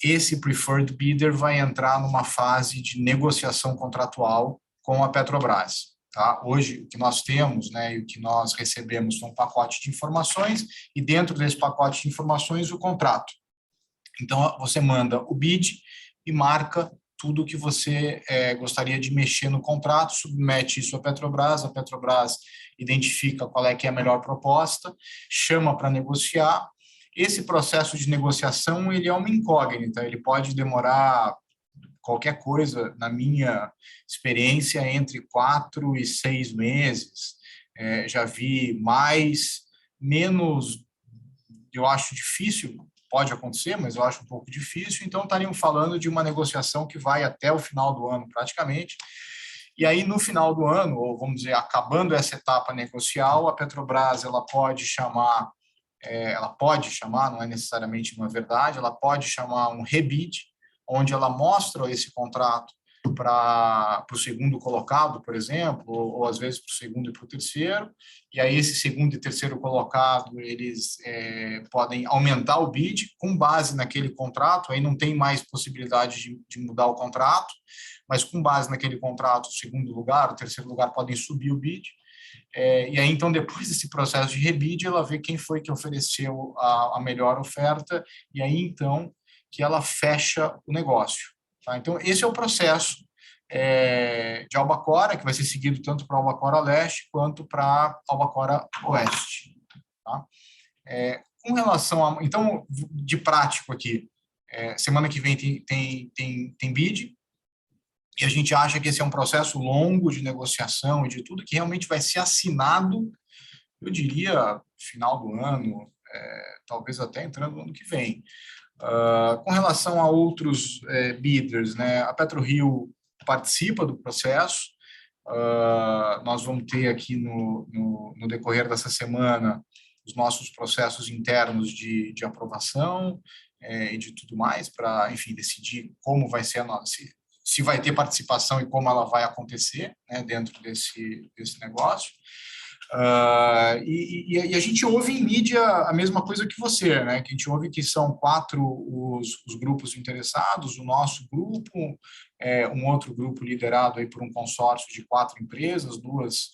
esse preferred bidder vai entrar numa fase de negociação contratual com a Petrobras. Tá? Hoje, o que nós temos, né, e o que nós recebemos são um pacote de informações, e dentro desse pacote de informações, o contrato. Então, você manda o bid e marca tudo que você gostaria de mexer no contrato, submete isso à Petrobras, a Petrobras identifica qual é que é a melhor proposta, chama para negociar. Esse processo de negociação, ele é uma incógnita, ele pode demorar qualquer coisa, na minha experiência, entre 4 e 6 meses. Já vi menos, eu acho difícil, pode acontecer, mas eu acho um pouco difícil, então estaríamos falando de uma negociação que vai até o final do ano, praticamente, e aí no final do ano, ou vamos dizer, acabando essa etapa negocial, a Petrobras ela pode chamar, não é necessariamente uma verdade, ela pode chamar um rebid, onde ela mostra esse contrato para o segundo colocado, por exemplo, ou às vezes para o segundo e para o terceiro, e aí esse segundo e terceiro colocado, eles podem aumentar o bid com base naquele contrato, aí não tem mais possibilidade de mudar o contrato, mas com base naquele contrato, o segundo lugar, o terceiro lugar podem subir o bid, e aí então depois desse processo de rebid, ela vê quem foi que ofereceu a melhor oferta, e aí então que ela fecha o negócio. Tá? Então, esse é o processo de Albacora, que vai ser seguido tanto para Albacora Leste quanto para Albacora Oeste. Tá? Com relação então, de prático aqui, semana que vem tem bid, e a gente acha que esse é um processo longo de negociação e de tudo que realmente vai ser assinado, eu diria, final do ano, talvez até entrando no ano que vem. Com relação a outros bidders, né, a PetroRio participa do processo. Nós vamos ter aqui no decorrer dessa semana os nossos processos internos de aprovação e de tudo mais para, enfim, decidir como vai ser se vai ter participação e como ela vai acontecer, né, dentro desse negócio. E a gente ouve em mídia a mesma coisa que você, né? Que a gente ouve que são 4 os grupos interessados, o nosso grupo, um outro grupo liderado aí por um consórcio de 4 empresas, 2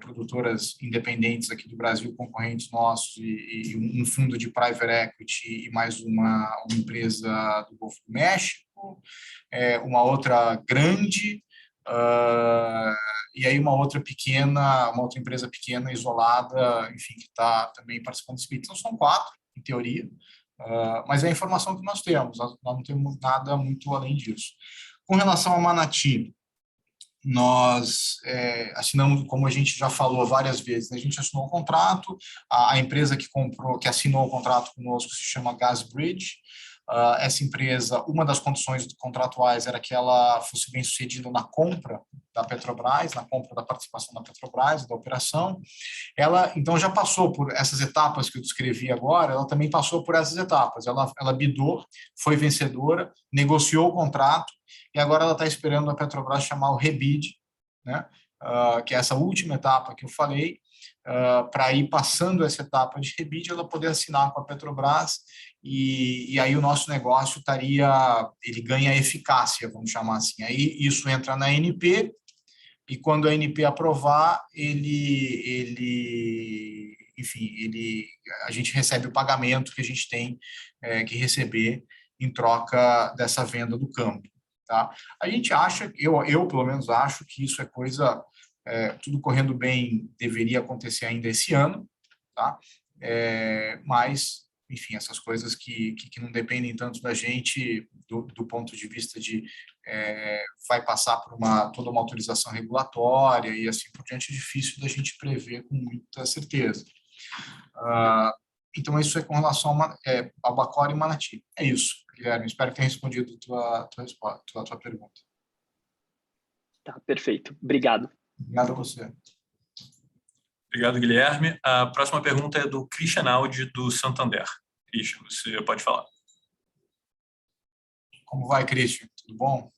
produtoras independentes aqui do Brasil, concorrentes nossos, e um fundo de private equity e mais uma empresa do Golfo do México, uma outra grande, e aí uma outra empresa pequena, isolada, enfim, que está também participando desse bid. Então, são 4, em teoria, mas é a informação que nós temos, nós não temos nada muito além disso. Com relação ao Manati, nós assinamos, como a gente já falou várias vezes, né, a gente assinou o contrato, a empresa que assinou o contrato conosco se chama Gasbridge. Essa empresa, uma das condições contratuais era que ela fosse bem sucedida na compra da Petrobras, na compra da participação da Petrobras, da operação. Ela, então, já passou por essas etapas que eu descrevi agora, ela também passou por essas etapas. Ela bidou, foi vencedora, negociou o contrato, e agora ela está esperando a Petrobras chamar o rebid né? Que é essa última etapa que eu falei, para ir passando essa etapa de rebid, ela poder assinar com a Petrobras e aí o nosso negócio ele ganha eficácia, vamos chamar assim. Aí isso entra na ANP e quando a ANP aprovar, a gente recebe o pagamento que a gente tem que receber em troca dessa venda do campo. Tá? A gente acha, eu pelo menos acho que isso é coisa, tudo correndo bem, deveria acontecer ainda esse ano, tá? Mas, enfim, essas coisas que não dependem tanto da gente, do ponto de vista de vai passar por toda uma autorização regulatória e assim por diante, é difícil da gente prever com muita certeza. Então, isso é com relação ao Albacora e Manati. É isso, Guilherme. Espero que tenha respondido a tua pergunta. Tá, perfeito. Obrigado. Obrigado a você. Obrigado, Guilherme. A próxima pergunta é do Christian Audi, do Santander. Christian, você pode falar. Como vai, Christian? Tudo bom?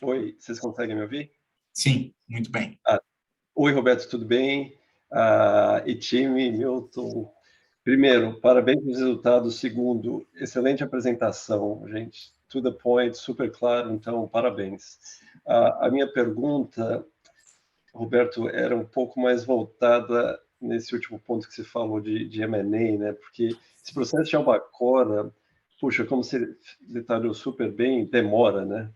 Oi, vocês conseguem me ouvir? Sim, muito bem. Oi, Roberto, tudo bem? E time, Milton. Primeiro, parabéns pelos resultados. Segundo, excelente apresentação, gente. To the point, super claro, então, parabéns. A minha pergunta, Roberto, era um pouco mais voltada nesse último ponto que você falou de M&A, né? Porque esse processo de Albacora, puxa, como você detalhou super bem, demora, né?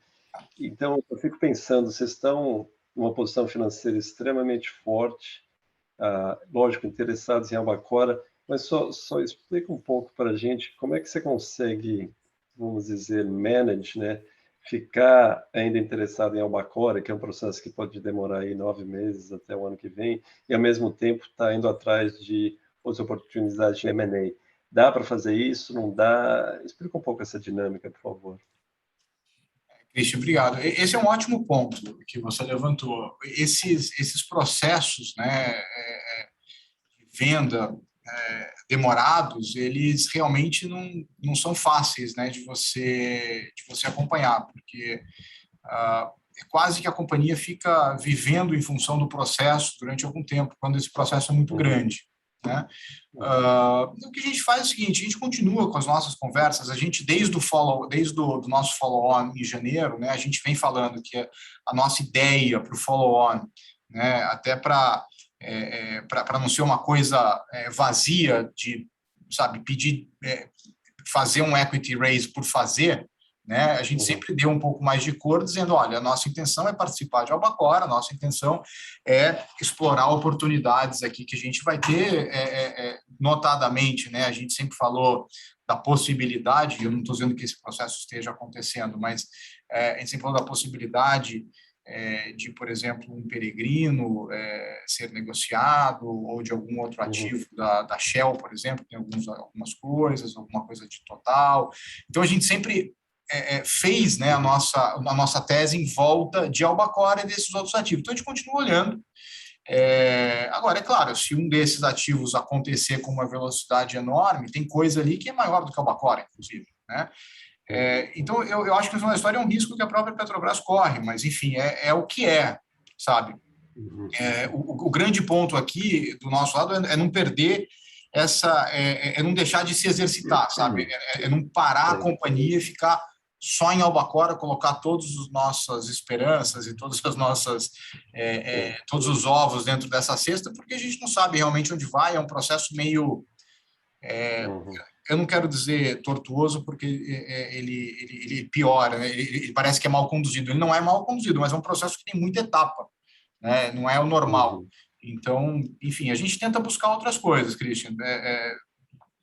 Então, eu fico pensando, vocês estão numa posição financeira extremamente forte, lógico, interessados em Albacora, mas só explica um pouco para a gente como é que você consegue, vamos dizer, manage, né? Ficar ainda interessado em Albacora, que é um processo que pode demorar aí 9 meses até o ano que vem, e ao mesmo tempo está indo atrás de outras oportunidades de M&A. Dá para fazer isso? Não dá? Explica um pouco essa dinâmica, por favor. Cristian, obrigado. Esse é um ótimo ponto que você levantou. Esses processos, né, de venda demorados, eles realmente não são fáceis, né, de você acompanhar, porque é quase que a companhia fica vivendo em função do processo durante algum tempo, quando esse processo é muito grande. Né? O que a gente faz é o seguinte: a gente continua com as nossas conversas. A gente, desde o nosso follow-on em janeiro, né, a gente vem falando que a nossa ideia para o follow-on, né, até para não ser uma coisa vazia de, sabe, fazer um equity raise por fazer, né, a gente sempre deu um pouco mais de cor, dizendo, olha, a nossa intenção é participar de Albacora, a nossa intenção é explorar oportunidades aqui que a gente vai ter, notadamente, né, a gente sempre falou da possibilidade, eu não estou dizendo que esse processo esteja acontecendo, mas a gente sempre falou da possibilidade de, por exemplo, um Peregrino ser negociado, ou de algum outro ativo da Shell, por exemplo, tem algumas coisas, alguma coisa de Total. Então, a gente sempre fez, né, a nossa tese em volta de Albacora e desses outros ativos. Então, a gente continua olhando. Agora, é claro, se um desses ativos acontecer com uma velocidade enorme, tem coisa ali que é maior do que Albacora, inclusive, né? Então, eu acho que a história é um risco que a própria Petrobras corre, mas, enfim, é o que é, sabe? O grande ponto aqui, do nosso lado, é não perder não deixar de se exercitar, sabe? É não parar a companhia e ficar só em Albacora, colocar todas as nossas esperanças e todas as nossas todos os ovos dentro dessa cesta, porque a gente não sabe realmente onde vai. É um processo meio eu não quero dizer tortuoso, porque ele piora, né? Ele parece que é mal conduzido. Ele não é mal conduzido, mas é um processo que tem muita etapa, né? Não é o normal. Então, enfim, a gente tenta buscar outras coisas, Christian.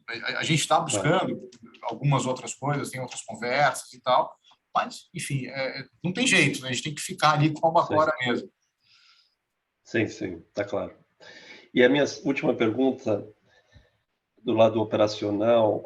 A gente está buscando algumas outras coisas, tem outras conversas e tal, mas, enfim, não tem jeito, né? A gente tem que ficar ali com a Albacora mesmo. Sim, está claro. E a minha última pergunta, do lado operacional,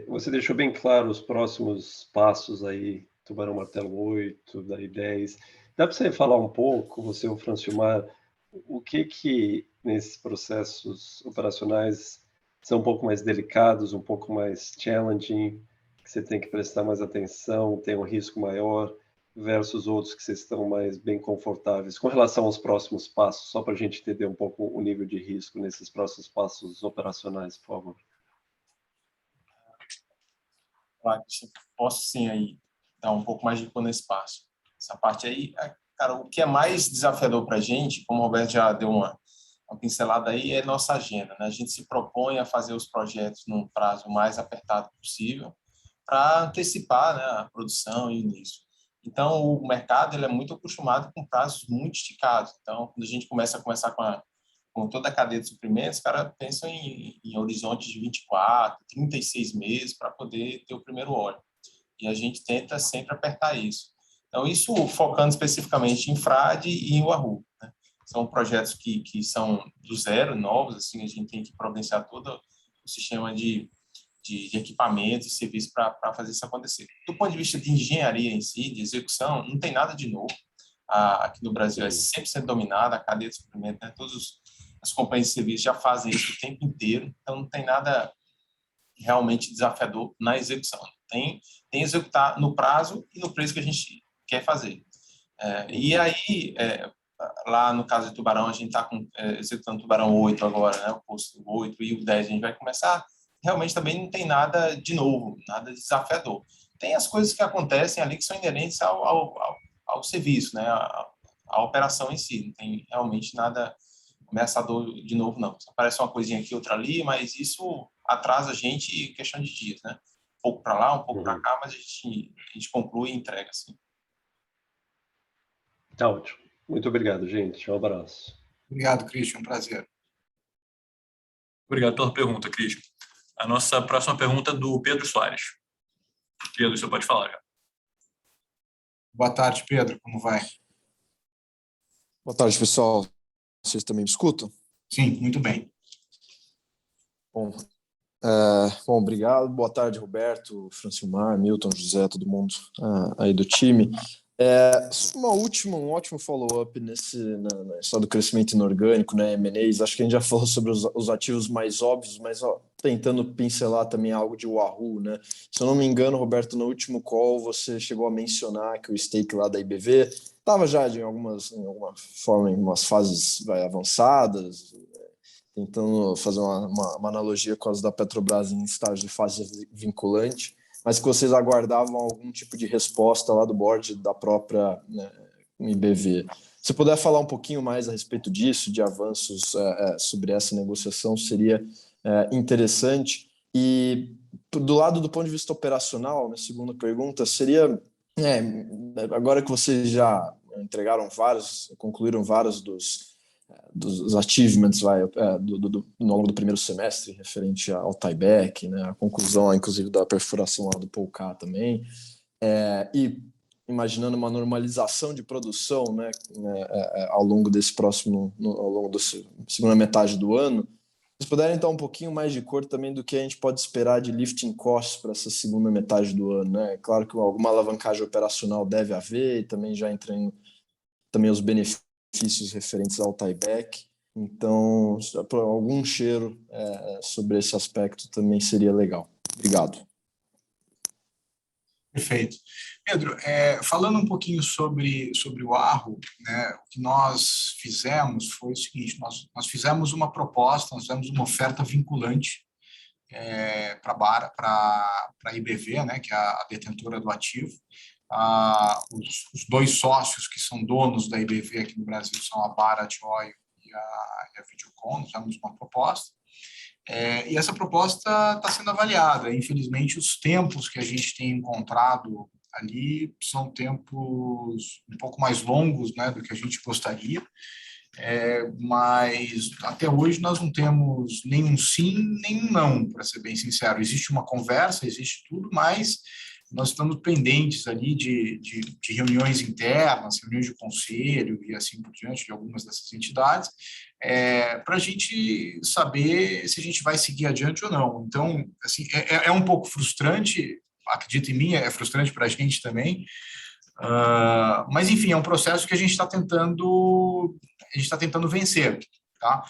você deixou bem claro os próximos passos aí, Tubarão Martelo 8, daí 10. Dá para você falar um pouco, você e o Francilmar, o que nesses processos operacionais são um pouco mais delicados, um pouco mais challenging, que você tem que prestar mais atenção, tem um risco maior, versus outros que vocês estão mais bem confortáveis? Com relação aos próximos passos, só para a gente entender um pouco o nível de risco nesses próximos passos operacionais, por favor. Claro, posso sim aí dar um pouco mais de cor nesse passo. Essa parte aí, cara, o que é mais desafiador para a gente, como o Roberto já deu uma pincelada aí, é nossa agenda, né? A gente se propõe a fazer os projetos num prazo mais apertado possível para antecipar, né, a produção e o início. Então, o mercado ele é muito acostumado com prazos muito esticados. Então, quando a gente começa com toda a cadeia de suprimentos, os caras pensam em horizontes de 24, 36 meses para poder ter o primeiro óleo. E a gente tenta sempre apertar isso. Então, isso focando especificamente em Frade e em Wahoo, né? São projetos que são do zero, novos, assim, a gente tem que providenciar todo o sistema de equipamentos e serviços para fazer isso acontecer. Do ponto de vista de engenharia em si, de execução, não tem nada de novo. Aqui no Brasil é 100% dominada a cadeia de suprimento, né? Todas as companhias de serviço já fazem isso o tempo inteiro, então não tem nada realmente desafiador na execução. Tem executar no prazo e no preço que a gente quer fazer. E aí, lá no caso de Tubarão, a gente está executando Tubarão 8 agora, né? O posto 8 e o 10 a gente vai começar. Realmente também não tem nada de novo, nada desafiador. Tem as coisas que acontecem ali que são inerentes ao serviço, né? A operação em si. Não tem realmente nada ameaçador de novo, não. Aparece uma coisinha aqui, outra ali, mas isso atrasa a gente em questão de dias, né? Um pouco para lá, um pouco para cá, mas a gente conclui e entrega, assim. Tá ótimo. Muito obrigado, gente. Um abraço. Obrigado, Christian. Um prazer. Obrigado pela pergunta, Christian. A nossa próxima pergunta é do Pedro Soares. Pedro, você pode falar já. Boa tarde, Pedro. Como vai? Boa tarde, pessoal. Vocês também me escutam? Sim, muito bem. Bom, obrigado. Boa tarde, Roberto, Francilmar, Milton, José, todo mundo aí do time. Um ótimo follow-up na história do crescimento inorgânico, né, M&As. Acho que a gente já falou sobre os ativos mais óbvios, mas tentando pincelar também algo de Wahoo, né? Se eu não me engano, Roberto, no último call você chegou a mencionar que o stake lá da IBV estava já em alguma forma em umas fases avançadas, tentando fazer uma analogia com as da Petrobras em estágio de fase vinculante, mas que vocês aguardavam algum tipo de resposta lá do board da própria, né, IBV. Se puder falar um pouquinho mais a respeito disso, de avanços sobre essa negociação, seria interessante. E do lado do ponto de vista operacional, minha segunda pergunta seria, agora que vocês já concluíram vários dos achievements no longo do primeiro semestre, referente ao tieback, né, a conclusão, inclusive, da perfuração lá do Polcar também, e imaginando uma normalização de produção, né, ao longo da segunda metade do ano, vocês puderem dar um pouquinho mais de cor também do que a gente pode esperar de lifting costs para essa segunda metade do ano, né? Claro que alguma alavancagem operacional deve haver, e também já entrando também os benefícios referentes ao tieback. Então, algum cheiro sobre esse aspecto também seria legal. Obrigado. Perfeito. Pedro, falando um pouquinho sobre o Wahoo, né, o que nós fizemos foi o seguinte: nós fizemos uma proposta, nós fizemos uma oferta vinculante para a IBV, né, que é a detentora do ativo. Os dois sócios que são donos da IBV aqui no Brasil são a Bharat Oil e a Videocon. Nós fizemos uma proposta. E essa proposta está sendo avaliada. Infelizmente, os tempos que a gente tem encontrado ali são tempos um pouco mais longos, né, do que a gente gostaria. Mas até hoje nós não temos nenhum sim, nenhum não, para ser bem sincero. Existe uma conversa, existe tudo, mas nós estamos pendentes ali de reuniões internas, reuniões de conselho e assim por diante, de algumas dessas entidades, para a gente saber se a gente vai seguir adiante ou não. Então, assim, é um pouco frustrante, acredita em mim, é frustrante para a gente também, mas, enfim, é um processo que a gente está tentando vencer, tá?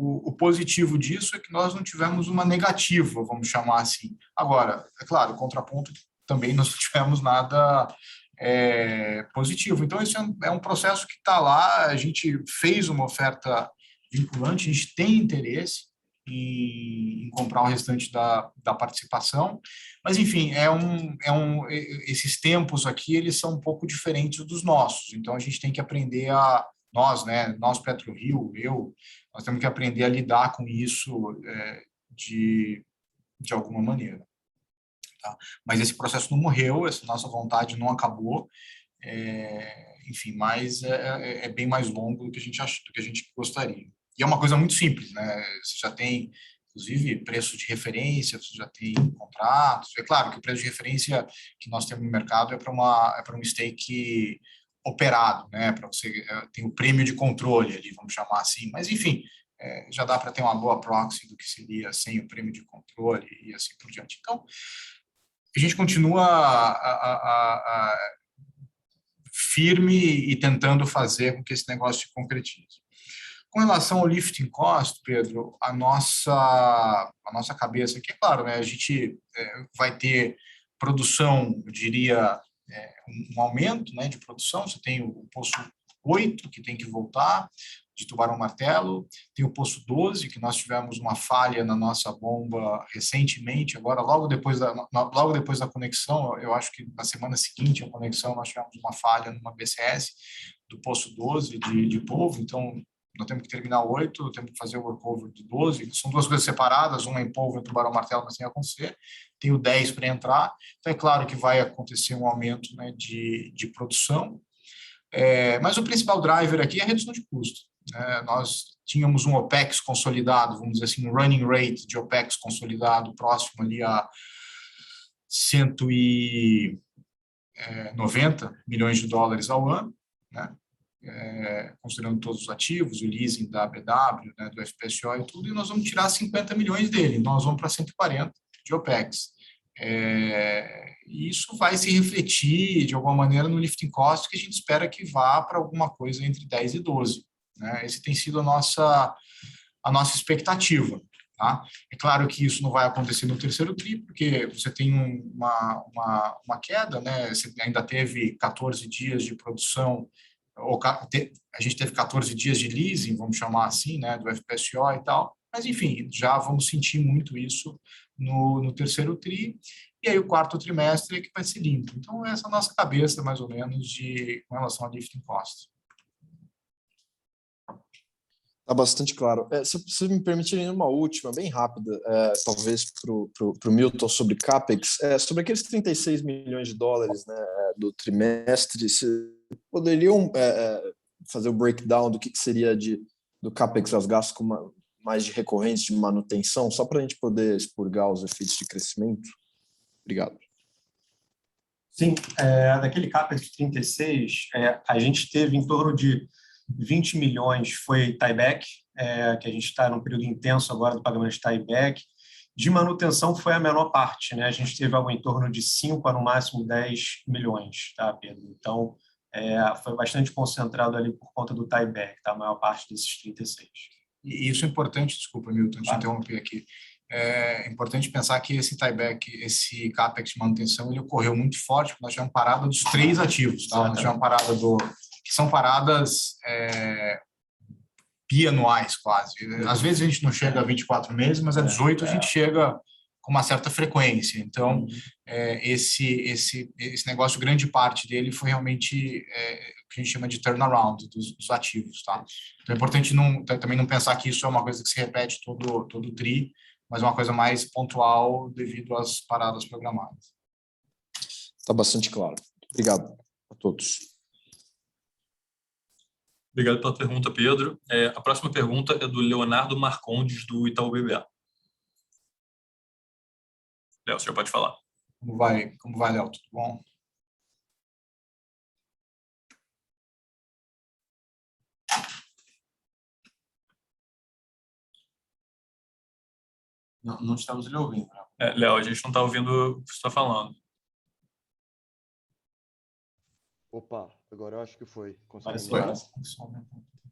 O positivo disso é que nós não tivemos uma negativa, vamos chamar assim. Agora, é claro, o contraponto também não tivemos nada positivo. Então, esse é um processo que está lá, a gente fez uma oferta vinculante, a gente tem interesse em comprar o restante da participação, mas, enfim, esses tempos aqui, eles são um pouco diferentes dos nossos, então a gente tem que aprender nós, né, nós PetroRio, nós temos que aprender a lidar com isso de alguma maneira. Tá? Mas esse processo não morreu, essa nossa vontade não acabou, enfim, mas é bem mais longo do que a gente do que a gente gostaria. E é uma coisa muito simples, né? Você já tem, inclusive, preço de referência, você já tem contratos. É claro que o preço de referência que nós temos no mercado é para um stake operado, né? Para você tem o prêmio de controle ali, vamos chamar assim. Mas, enfim, já dá para ter uma boa proxy do que seria sem o prêmio de controle e assim por diante. Então, a gente continua firme e tentando fazer com que esse negócio se concretize. Com relação ao lifting cost, Pedro, a nossa cabeça aqui, é claro, né, a gente vai ter produção, eu diria, um aumento, né, de produção. Você tem o poço 8, que tem que voltar, de Tubarão Martelo, tem o poço 12, que nós tivemos uma falha na nossa bomba recentemente, agora logo depois da conexão, eu acho que na semana seguinte à conexão nós tivemos uma falha numa BCS do poço 12 de polvo, então nós temos que terminar o 8, temos que fazer o workover do 12, são duas coisas separadas, uma em polvo e Tubarão Martelo, mas tem a acontecer, tem o 10 para entrar, então é claro que vai acontecer um aumento, né, de produção, mas o principal driver aqui é a redução de custo. Nós tínhamos um OPEX consolidado, vamos dizer assim, um running rate de OPEX consolidado próximo ali a 190 milhões de dólares ao ano, né? Considerando todos os ativos, o leasing da BW, né, do FPSO e tudo, e nós vamos tirar 50 milhões dele, nós vamos para 140 de OPEX. E isso vai se refletir, de alguma maneira, no lifting cost, que a gente espera que vá para alguma coisa entre 10 e 12. Né? Esse tem sido a nossa expectativa. Tá? É claro que isso não vai acontecer no terceiro TRI, porque você tem uma queda, né? Você ainda teve 14 dias de produção, a gente teve 14 dias de leasing, vamos chamar assim, né, do FPSO e tal, mas, enfim, já vamos sentir muito isso no terceiro TRI, e aí o quarto trimestre é que vai ser limpo. Então, essa é a nossa cabeça, mais ou menos, com relação a lifting costs. Está bastante claro. Se vocês me permitirem uma última, bem rápida, talvez para o Milton, sobre CAPEX, sobre aqueles 36 milhões de dólares, né, do trimestre, se poderiam fazer o breakdown do que seria do CAPEX aos gastos mais de recorrentes de manutenção, só para a gente poder expurgar os efeitos de crescimento? Obrigado. Sim, daquele CAPEX de 36, a gente teve em torno de 20 milhões foi tieback, que a gente está num período intenso agora do pagamento de tieback. De manutenção foi a menor parte, né? A gente teve algo em torno de 5 a no máximo 10 milhões, tá, Pedro? Então, foi bastante concentrado ali por conta do tieback, tá? A maior parte desses 36. E isso é importante, desculpa, Milton, te interromper aqui. É importante pensar que esse tieback, esse CAPEX de manutenção, ele ocorreu muito forte, porque nós tivemos parada dos 3 ativos, tá? Nós tivemos parada que são paradas bianuais, quase. Às vezes a gente não chega a 24 meses, mas a 18 a gente chega com uma certa frequência. Então, esse negócio, grande parte dele foi realmente o que a gente chama de turnaround dos ativos. Tá? Então, é importante também não pensar que isso é uma coisa que se repete todo TRI, mas é uma coisa mais pontual devido às paradas programadas. Está bastante claro. Obrigado a todos. Obrigado pela pergunta, Pedro. A próxima pergunta é do Leonardo Marcondes, do Itaú BBA. Léo, você já pode falar. Como vai, Léo? Tudo bom? Não estamos lhe ouvindo. Léo, a gente não está ouvindo o que você está falando. Opa, agora eu acho que foi.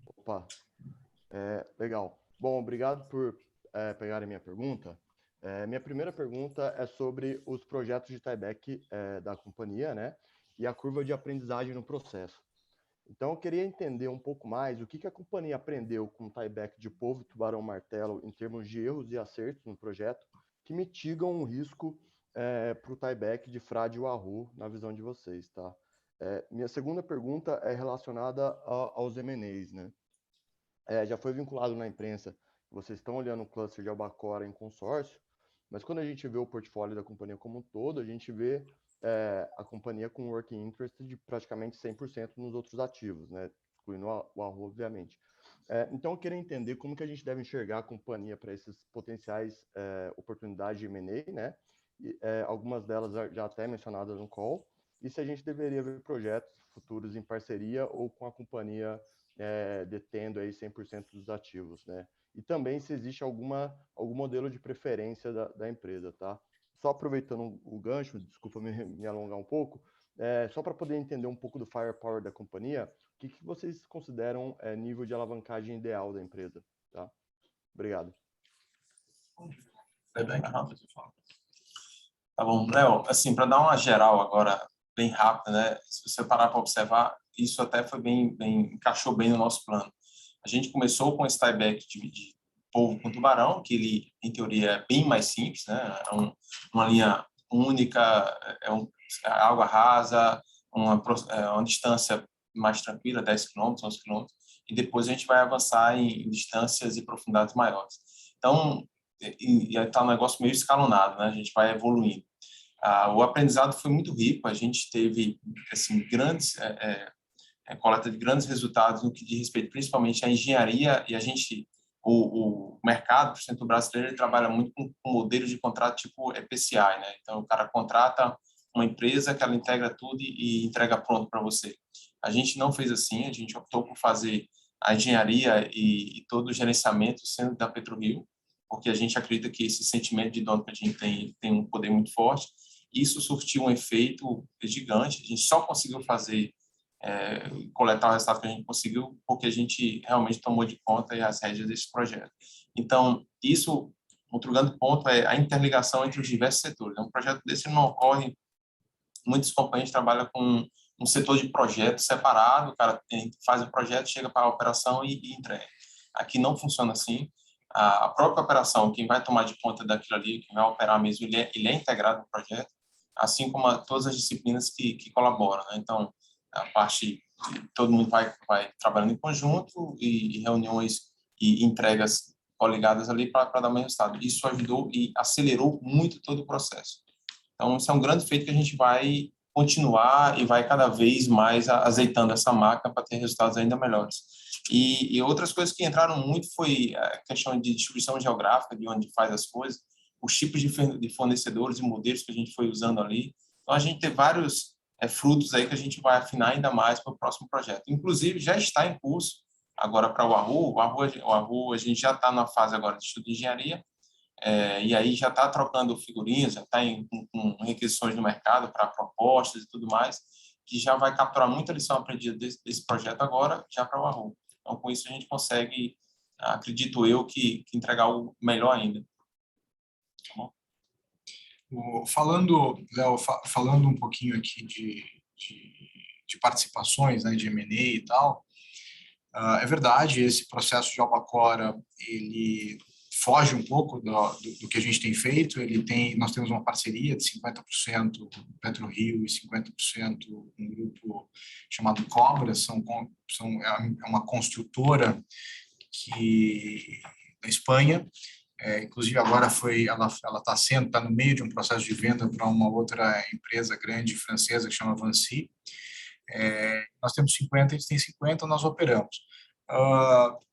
Opa, legal. Bom, obrigado por pegarem minha pergunta. Minha primeira pergunta é sobre os projetos de tieback da companhia, né? E a curva de aprendizagem no processo. Então, eu queria entender um pouco mais o que a companhia aprendeu com o tieback de polvo, tubarão, martelo, em termos de erros e acertos no projeto, que mitigam o risco para o tieback de frade e arroz, na visão de vocês, tá? Minha segunda pergunta é relacionada aos M&As, né? Já foi vinculado na imprensa, vocês estão olhando o cluster de Albacora em consórcio, mas quando a gente vê o portfólio da companhia como um todo, a gente vê a companhia com working interest de praticamente 100% nos outros ativos, né? Excluindo o arroz, obviamente. Então, eu queria entender como que a gente deve enxergar a companhia para esses potenciais oportunidades de M&A, né? Algumas delas já até mencionadas no call, e se a gente deveria ver projetos futuros em parceria ou com a companhia detendo aí 100% dos ativos, né? E também se existe algum modelo de preferência da empresa, tá? Só aproveitando o gancho, desculpa me alongar um pouco, só para poder entender um pouco do firepower da companhia, o que vocês consideram nível de alavancagem ideal da empresa, tá? Obrigado. Tá bom, Léo, assim, para dar uma geral agora, bem rápida, né? Se você parar para observar, isso até foi encaixou bem no nosso plano. A gente começou com esse tieback de polvo com tubarão, que ele, em teoria, é bem mais simples, né? É uma linha única, água rasa, uma distância mais tranquila, 10 km, 11 km, e depois a gente vai avançar em distâncias e profundidades maiores. Então, está um negócio meio escalonado, né? A gente vai evoluindo. O aprendizado foi muito rico, a gente teve assim, coleta de grandes resultados no que diz respeito principalmente à engenharia, e o mercado, por exemplo, brasileiro, ele trabalha muito com modelos de contrato tipo EPCI, né? Então, o cara contrata uma empresa que ela integra tudo e entrega pronto para você. A gente não fez assim, a gente optou por fazer a engenharia e todo o gerenciamento sendo da PetroRio, porque a gente acredita que esse sentimento de dono que a gente tem um poder muito forte. Isso surtiu um efeito gigante. A gente só conseguiu coletar o resultado que a gente conseguiu porque a gente realmente tomou de conta as rédeas desse projeto. Então, outro grande ponto é a interligação entre os diversos setores. Um projeto desse não ocorre, muitos companhias trabalham com um setor de projeto separado, o cara faz o projeto, chega para a operação e entrega. Aqui não funciona assim. A própria operação, quem vai tomar de conta daquilo ali, quem vai operar mesmo, ele é integrado no projeto, assim como todas as disciplinas que colaboram, né? Então, a parte, todo mundo vai trabalhando em conjunto e reuniões e entregas coligadas ali para dar mais resultado. Isso ajudou e acelerou muito todo o processo. Então, isso é um grande feito que a gente vai continuar e vai cada vez mais azeitando essa máquina para ter resultados ainda melhores. E outras coisas que entraram muito foi a questão de distribuição geográfica, de onde faz as coisas, os tipos de fornecedores e modelos que a gente foi usando ali. Então, a gente tem vários frutos aí que a gente vai afinar ainda mais para o próximo projeto. Inclusive, já está em curso agora para o arroz. O arroz, a gente já está na fase agora de estudo de engenharia, e aí já está trocando figurinhas, já está com requisições no mercado para propostas e tudo mais, que já vai capturar muita lição aprendida desse projeto agora, já para o arroz. Então, com isso, a gente consegue, acredito eu, que entregar algo melhor ainda. Tá bom? Léo, falando um pouquinho aqui de participações, né, de M&A e tal, é verdade, esse processo de Albacora, ele foge um pouco do que a gente tem feito. Nós temos uma parceria de 50% PetroRio e 50% um grupo chamado Cobra, é uma construtora da Espanha. Inclusive agora ela está no meio de um processo de venda para uma outra empresa grande francesa que chama Vinci. Nós temos 50, eles têm 50, nós operamos.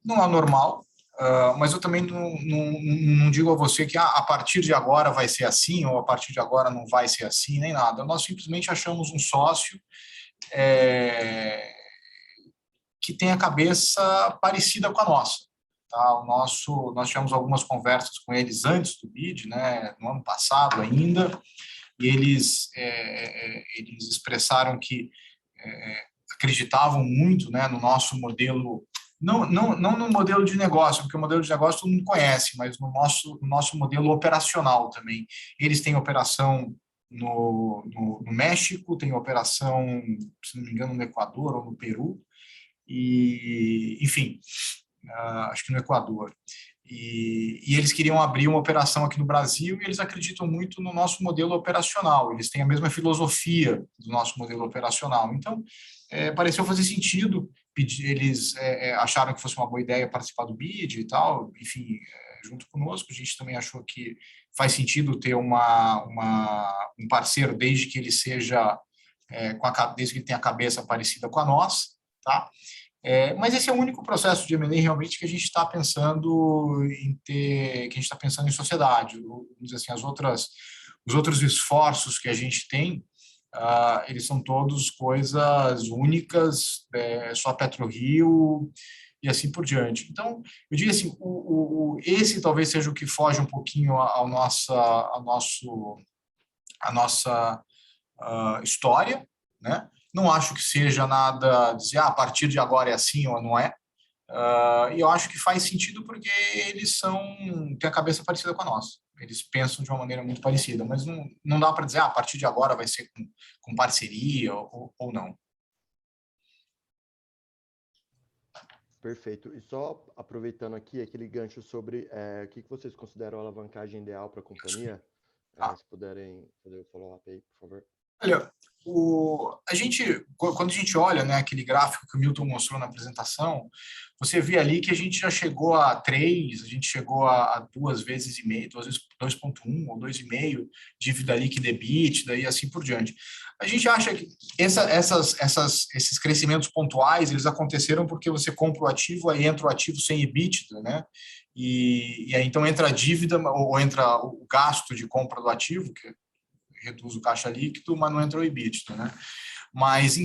Não é normal, mas eu também não digo a você que a partir de agora vai ser assim ou a partir de agora não vai ser assim, nem nada. Nós simplesmente achamos um sócio que tem a cabeça parecida com a nossa. Tá? Nós tivemos algumas conversas com eles antes do BID, né, no ano passado ainda, e eles expressaram que acreditavam muito, né, no nosso modelo não no modelo de negócio, porque o modelo de negócio todo mundo conhece, mas no nosso modelo operacional também. Eles têm operação no México, tem operação, se não me engano, no Equador ou no Peru, e, enfim, acho que no Equador. E eles queriam abrir uma operação aqui no Brasil e eles acreditam muito no nosso modelo operacional, eles têm a mesma filosofia do nosso modelo operacional. Então, pareceu fazer sentido, eles acharam que fosse uma boa ideia participar do BID e tal, enfim, junto conosco, a gente também achou que faz sentido ter um parceiro desde que ele seja, desde que ele tenha a cabeça parecida com a nossa, tá? Mas esse é o único processo de M&A realmente que a gente está pensando em ter, que a gente está pensando em sociedade. Vamos dizer assim, os outros esforços que a gente tem, eles são todos coisas únicas, só PetroRio e assim por diante. Então, eu diria assim, esse talvez seja o que foge um pouquinho à nossa história, né? Não acho que seja nada dizer a partir de agora é assim ou não é. E eu acho que faz sentido porque eles têm a cabeça parecida com a nossa. Eles pensam de uma maneira muito parecida, mas não dá para dizer a partir de agora vai ser com parceria ou não. Perfeito. E só aproveitando aqui aquele gancho sobre o que vocês consideram a alavancagem ideal para a companhia, se puderem fazer o follow-up aí, por favor. Olha, quando a gente olha, né, aquele gráfico que o Milton mostrou na apresentação, você vê ali que a gente já chegou a 3, a gente chegou a 2,5 vezes, 2,1 ou 2,5 dívida líquida EBITDA e assim por diante. A gente acha que esses crescimentos pontuais, eles aconteceram porque você compra o ativo, aí entra o ativo sem EBITDA, né? E aí então entra a dívida ou entra o gasto de compra do ativo, que reduz o caixa líquido, mas não entra o EBITDA, né? Mas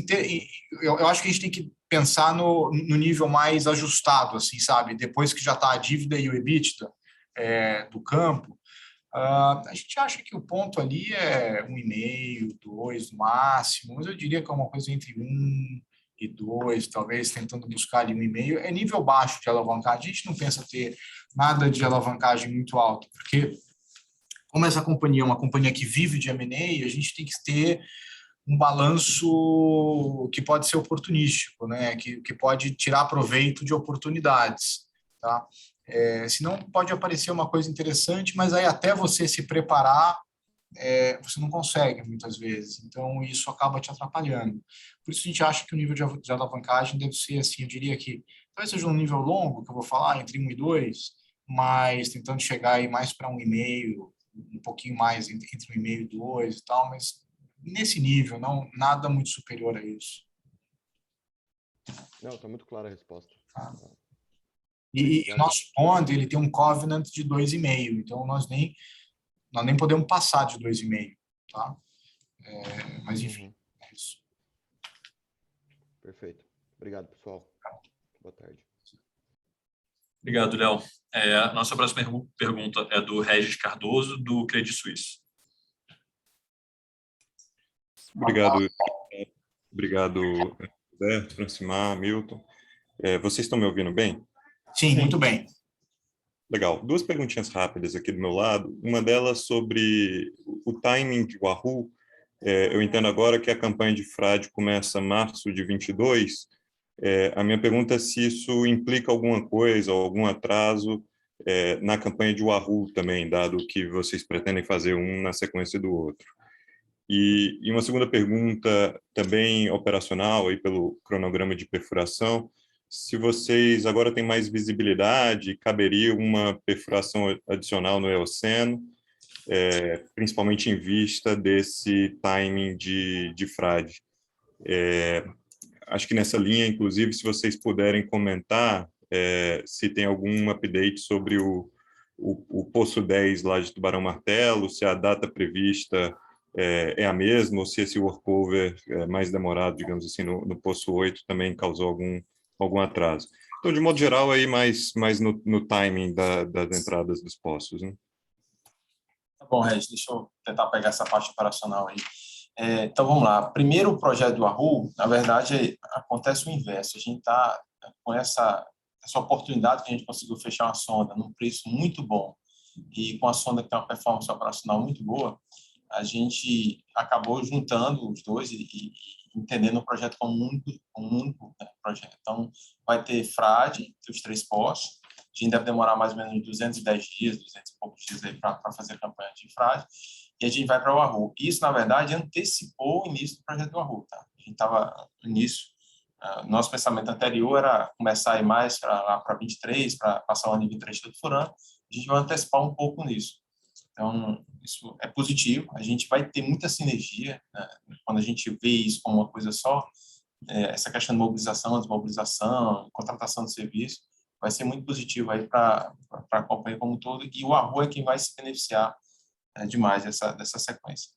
eu acho que a gente tem que pensar no nível mais ajustado, assim, sabe? Depois que já está a dívida e o EBITDA do campo, a gente acha que o ponto ali é 1,5, 2 no máximo, mas eu diria que é uma coisa entre 1 e 2, talvez tentando buscar ali 1,5. É nível baixo de alavancagem, a gente não pensa ter nada de alavancagem muito alta, porque como essa companhia é uma companhia que vive de M&A, a gente tem que ter um balanço que pode ser oportunístico, né? que pode tirar proveito de oportunidades. Tá? Senão pode aparecer uma coisa interessante, mas aí até você se preparar, você não consegue muitas vezes. Então, isso acaba te atrapalhando. Por isso, a gente acha que o nível de alavancagem deve ser assim, eu diria que talvez seja um nível longo, que eu vou falar, entre 1 e 2, mas tentando chegar aí mais para 1,5, um pouquinho mais entre 1,5 e 2 e tal, mas nesse nível, não nada muito superior a isso. Não, está muito clara a resposta. E o nosso bond, ele tem um covenant de 2,5, então nós nem podemos passar de 2,5, tá? Mas enfim, é isso. Perfeito. Obrigado, pessoal. Boa tarde. Obrigado, Léo. Nossa próxima pergunta é do Regis Cardoso, do Credit Suisse. Obrigado, Roberto, Francimar, Milton. Vocês estão me ouvindo bem? Sim, muito bem. Legal. 2 perguntinhas rápidas aqui do meu lado. Uma delas sobre o timing de Wahoo. Eu entendo agora que a campanha de frade começa em março de 22. A minha pergunta é se isso implica alguma coisa, algum atraso na campanha de Wahoo também, dado que vocês pretendem fazer um na sequência do outro. E uma segunda pergunta, também operacional, aí pelo cronograma de perfuração, se vocês agora têm mais visibilidade, caberia uma perfuração adicional no Eoceno, principalmente em vista desse timing de frade. Acho que nessa linha, inclusive, se vocês puderem comentar se tem algum update sobre o Poço 10 lá de Tubarão Martelo, se a data prevista é a mesma, ou se esse workover mais demorado, digamos assim, no Poço 8 também causou algum atraso. Então, de modo geral, aí mais no timing das entradas dos poços, né? Tá bom, Regis, deixa eu tentar pegar essa parte operacional aí. Então, vamos lá. Primeiro, o projeto do Wahoo, na verdade, acontece o inverso. A gente está com essa essa oportunidade que a gente conseguiu fechar uma sonda num preço muito bom e com a sonda que tem uma performance operacional muito boa, a gente acabou juntando os dois e entendendo o projeto como um único, né, projeto. Então, vai ter frade, os 3 postos. A gente deve demorar mais ou menos 210 dias, 200 e poucos dias aí para fazer a campanha de frade. E a gente vai para o Wahoo. Isso, na verdade, antecipou o início do projeto do Wahoo. Tá? A gente estava no início. Nosso pensamento anterior era começar a ir mais para 23, para passar o ano de 23 todo furando. A gente vai antecipar um pouco nisso. Então, isso é positivo. A gente vai ter muita sinergia, né? Quando a gente vê isso como uma coisa só. Essa questão de mobilização, desmobilização, contratação de serviço, vai ser muito positivo aí para a companhia como um todo. E o Wahoo é quem vai se beneficiar demais dessa sequência.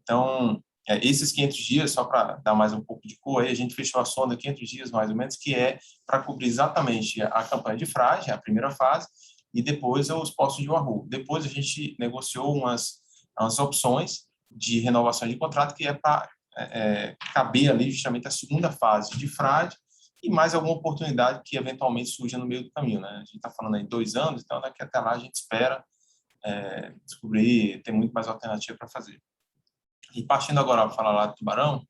Então, esses 500 dias, só para dar mais um pouco de cor, aí a gente fechou a sonda 500 dias, mais ou menos, que é para cobrir exatamente a campanha de frade, a primeira fase, e depois os postos de Wahoo. Depois a gente negociou umas opções de renovação de contrato, que é para caber ali justamente a segunda fase de frade e mais alguma oportunidade que eventualmente surja no meio do caminho. Né? A gente está falando aí 2 anos, então daqui até lá a gente espera descobrir, ter muito mais alternativa para fazer. E partindo agora para falar lá do Tubarão,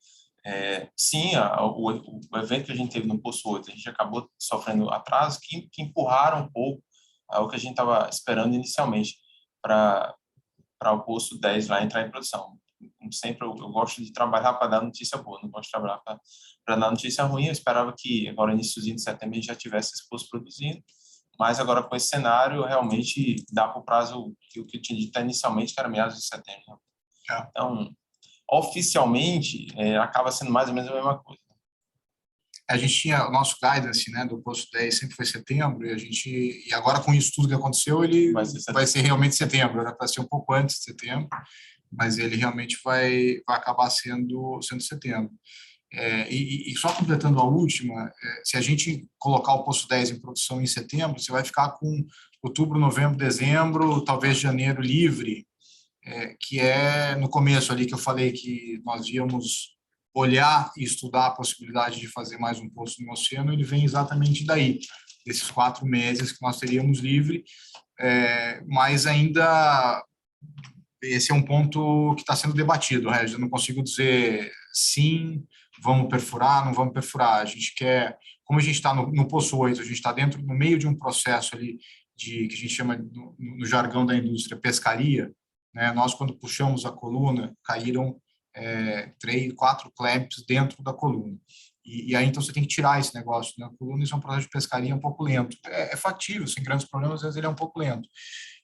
sim, o evento que a gente teve no Poço 8, a gente acabou sofrendo atrasos que empurraram um pouco o que a gente estava esperando inicialmente para o Poço 10 lá entrar em produção. Sempre eu gosto de trabalhar para dar notícia boa, não gosto de trabalhar para dar notícia ruim. Eu esperava que agora, iníciozinho de setembro, a gente já tivesse esse Poço produzindo, mas agora com esse cenário, realmente dá para o prazo que eu tinha dito inicialmente, que era meados de setembro. Então, oficialmente, acaba sendo mais ou menos a mesma coisa. A gente tinha o nosso guidance, né, do Poço 10 sempre foi setembro, e agora com isso tudo que aconteceu, ele vai ser realmente setembro, era para ser um pouco antes de setembro, mas ele realmente vai acabar sendo setembro. E só completando a última, se a gente colocar o Poço 10 em produção em setembro, você vai ficar com outubro, novembro, dezembro, talvez janeiro livre, que é no começo ali que eu falei que nós íamos olhar e estudar a possibilidade de fazer mais um poço no oceano. Ele vem exatamente daí, desses 4 meses que nós teríamos livre, mas ainda esse é um ponto que está sendo debatido, Regis. Eu não consigo dizer sim, vamos perfurar, não vamos perfurar. A gente quer, como a gente está no Poço 8, a gente está no meio de um processo ali que a gente chama, no jargão da indústria, pescaria, né? Nós, quando puxamos a coluna, caíram 3, 4 clamps dentro da coluna. E aí, então, você tem que tirar esse negócio da coluna. Isso é um processo de pescaria um pouco lento. É factível, sem grandes problemas, às vezes ele é um pouco lento.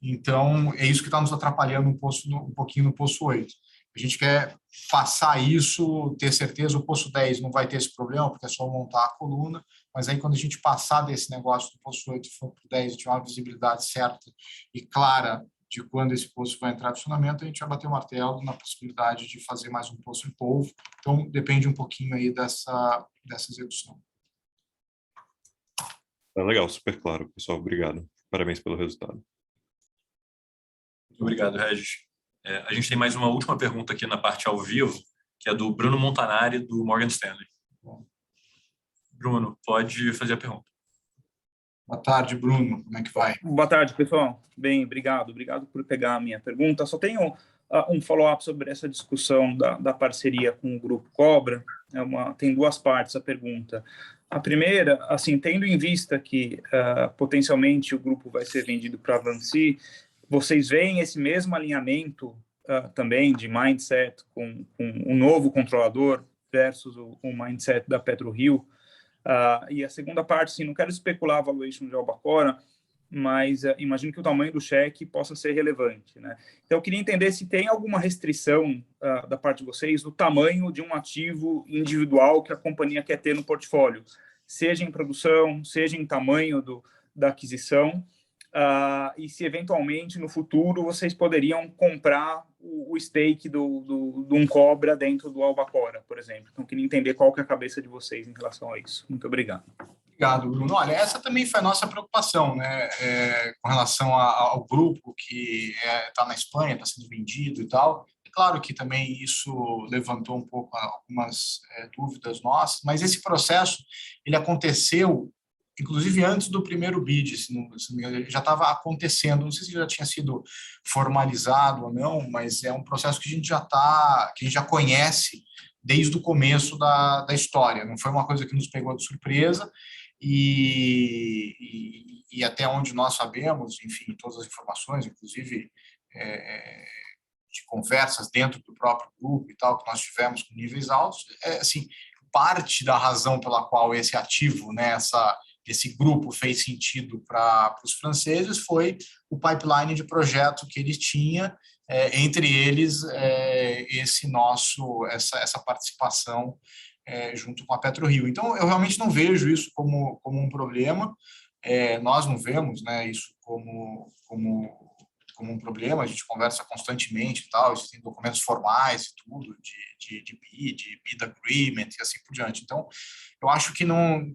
Então, é isso que está nos atrapalhando um pouquinho no Poço 8. A gente quer passar isso, ter certeza, o Poço 10 não vai ter esse problema, porque é só montar a coluna, mas aí quando a gente passar desse negócio do Poço 8 e for para o 10 e tiver uma visibilidade certa e clara de quando esse poço vai entrar em funcionamento, a gente vai bater o martelo na possibilidade de fazer mais um poço em polvo. Então, depende um pouquinho aí dessa execução. Legal, super claro, pessoal. Obrigado. Parabéns pelo resultado. Muito obrigado, Regis. A gente tem mais uma última pergunta aqui na parte ao vivo, que é do Bruno Montanari, do Morgan Stanley. Bruno, pode fazer a pergunta. Boa tarde, Bruno. Como é que vai? Boa tarde, pessoal. Bem, obrigado. Obrigado por pegar a minha pergunta. Só tenho um follow-up sobre essa discussão da parceria com o Grupo Cobra. Tem 2 partes a pergunta. A primeira, assim, tendo em vista que potencialmente o grupo vai ser vendido para a Vinci, vocês veem esse mesmo alinhamento também de mindset com um novo controlador versus o mindset da PetroRio? E a segunda parte, sim, não quero especular a valuation de Albacora, mas imagino que o tamanho do cheque possa ser relevante, né? Então, eu queria entender se tem alguma restrição da parte de vocês do tamanho de um ativo individual que a companhia quer ter no portfólio, seja em produção, seja em tamanho da aquisição, e se eventualmente no futuro vocês poderiam comprar o stake de um Cobra dentro do Albacora, por exemplo. Então, queria entender qual que é a cabeça de vocês em relação a isso. Muito obrigado. Obrigado, Bruno. Olha, essa também foi a nossa preocupação, né? Com relação ao grupo que está na Espanha, está sendo vendido e tal. É claro que também isso levantou um pouco algumas dúvidas nossas, mas esse processo ele aconteceu inclusive antes do primeiro bid, se não me engano, já estava acontecendo, não sei se já tinha sido formalizado ou não, mas é um processo que a gente já conhece desde o começo da história, não foi uma coisa que nos pegou de surpresa, e até onde nós sabemos, enfim, todas as informações, inclusive de conversas dentro do próprio grupo e tal, que nós tivemos com níveis altos, assim, parte da razão pela qual esse ativo, né, esse grupo fez sentido para os franceses foi o pipeline de projeto que ele tinha, entre eles essa participação junto com a PetroRio. Então, eu realmente não vejo isso como um problema, nós não vemos, né, isso como um problema, a gente conversa constantemente e tal, existem documentos formais e tudo, de bid agreement e assim por diante. Então, eu acho que não,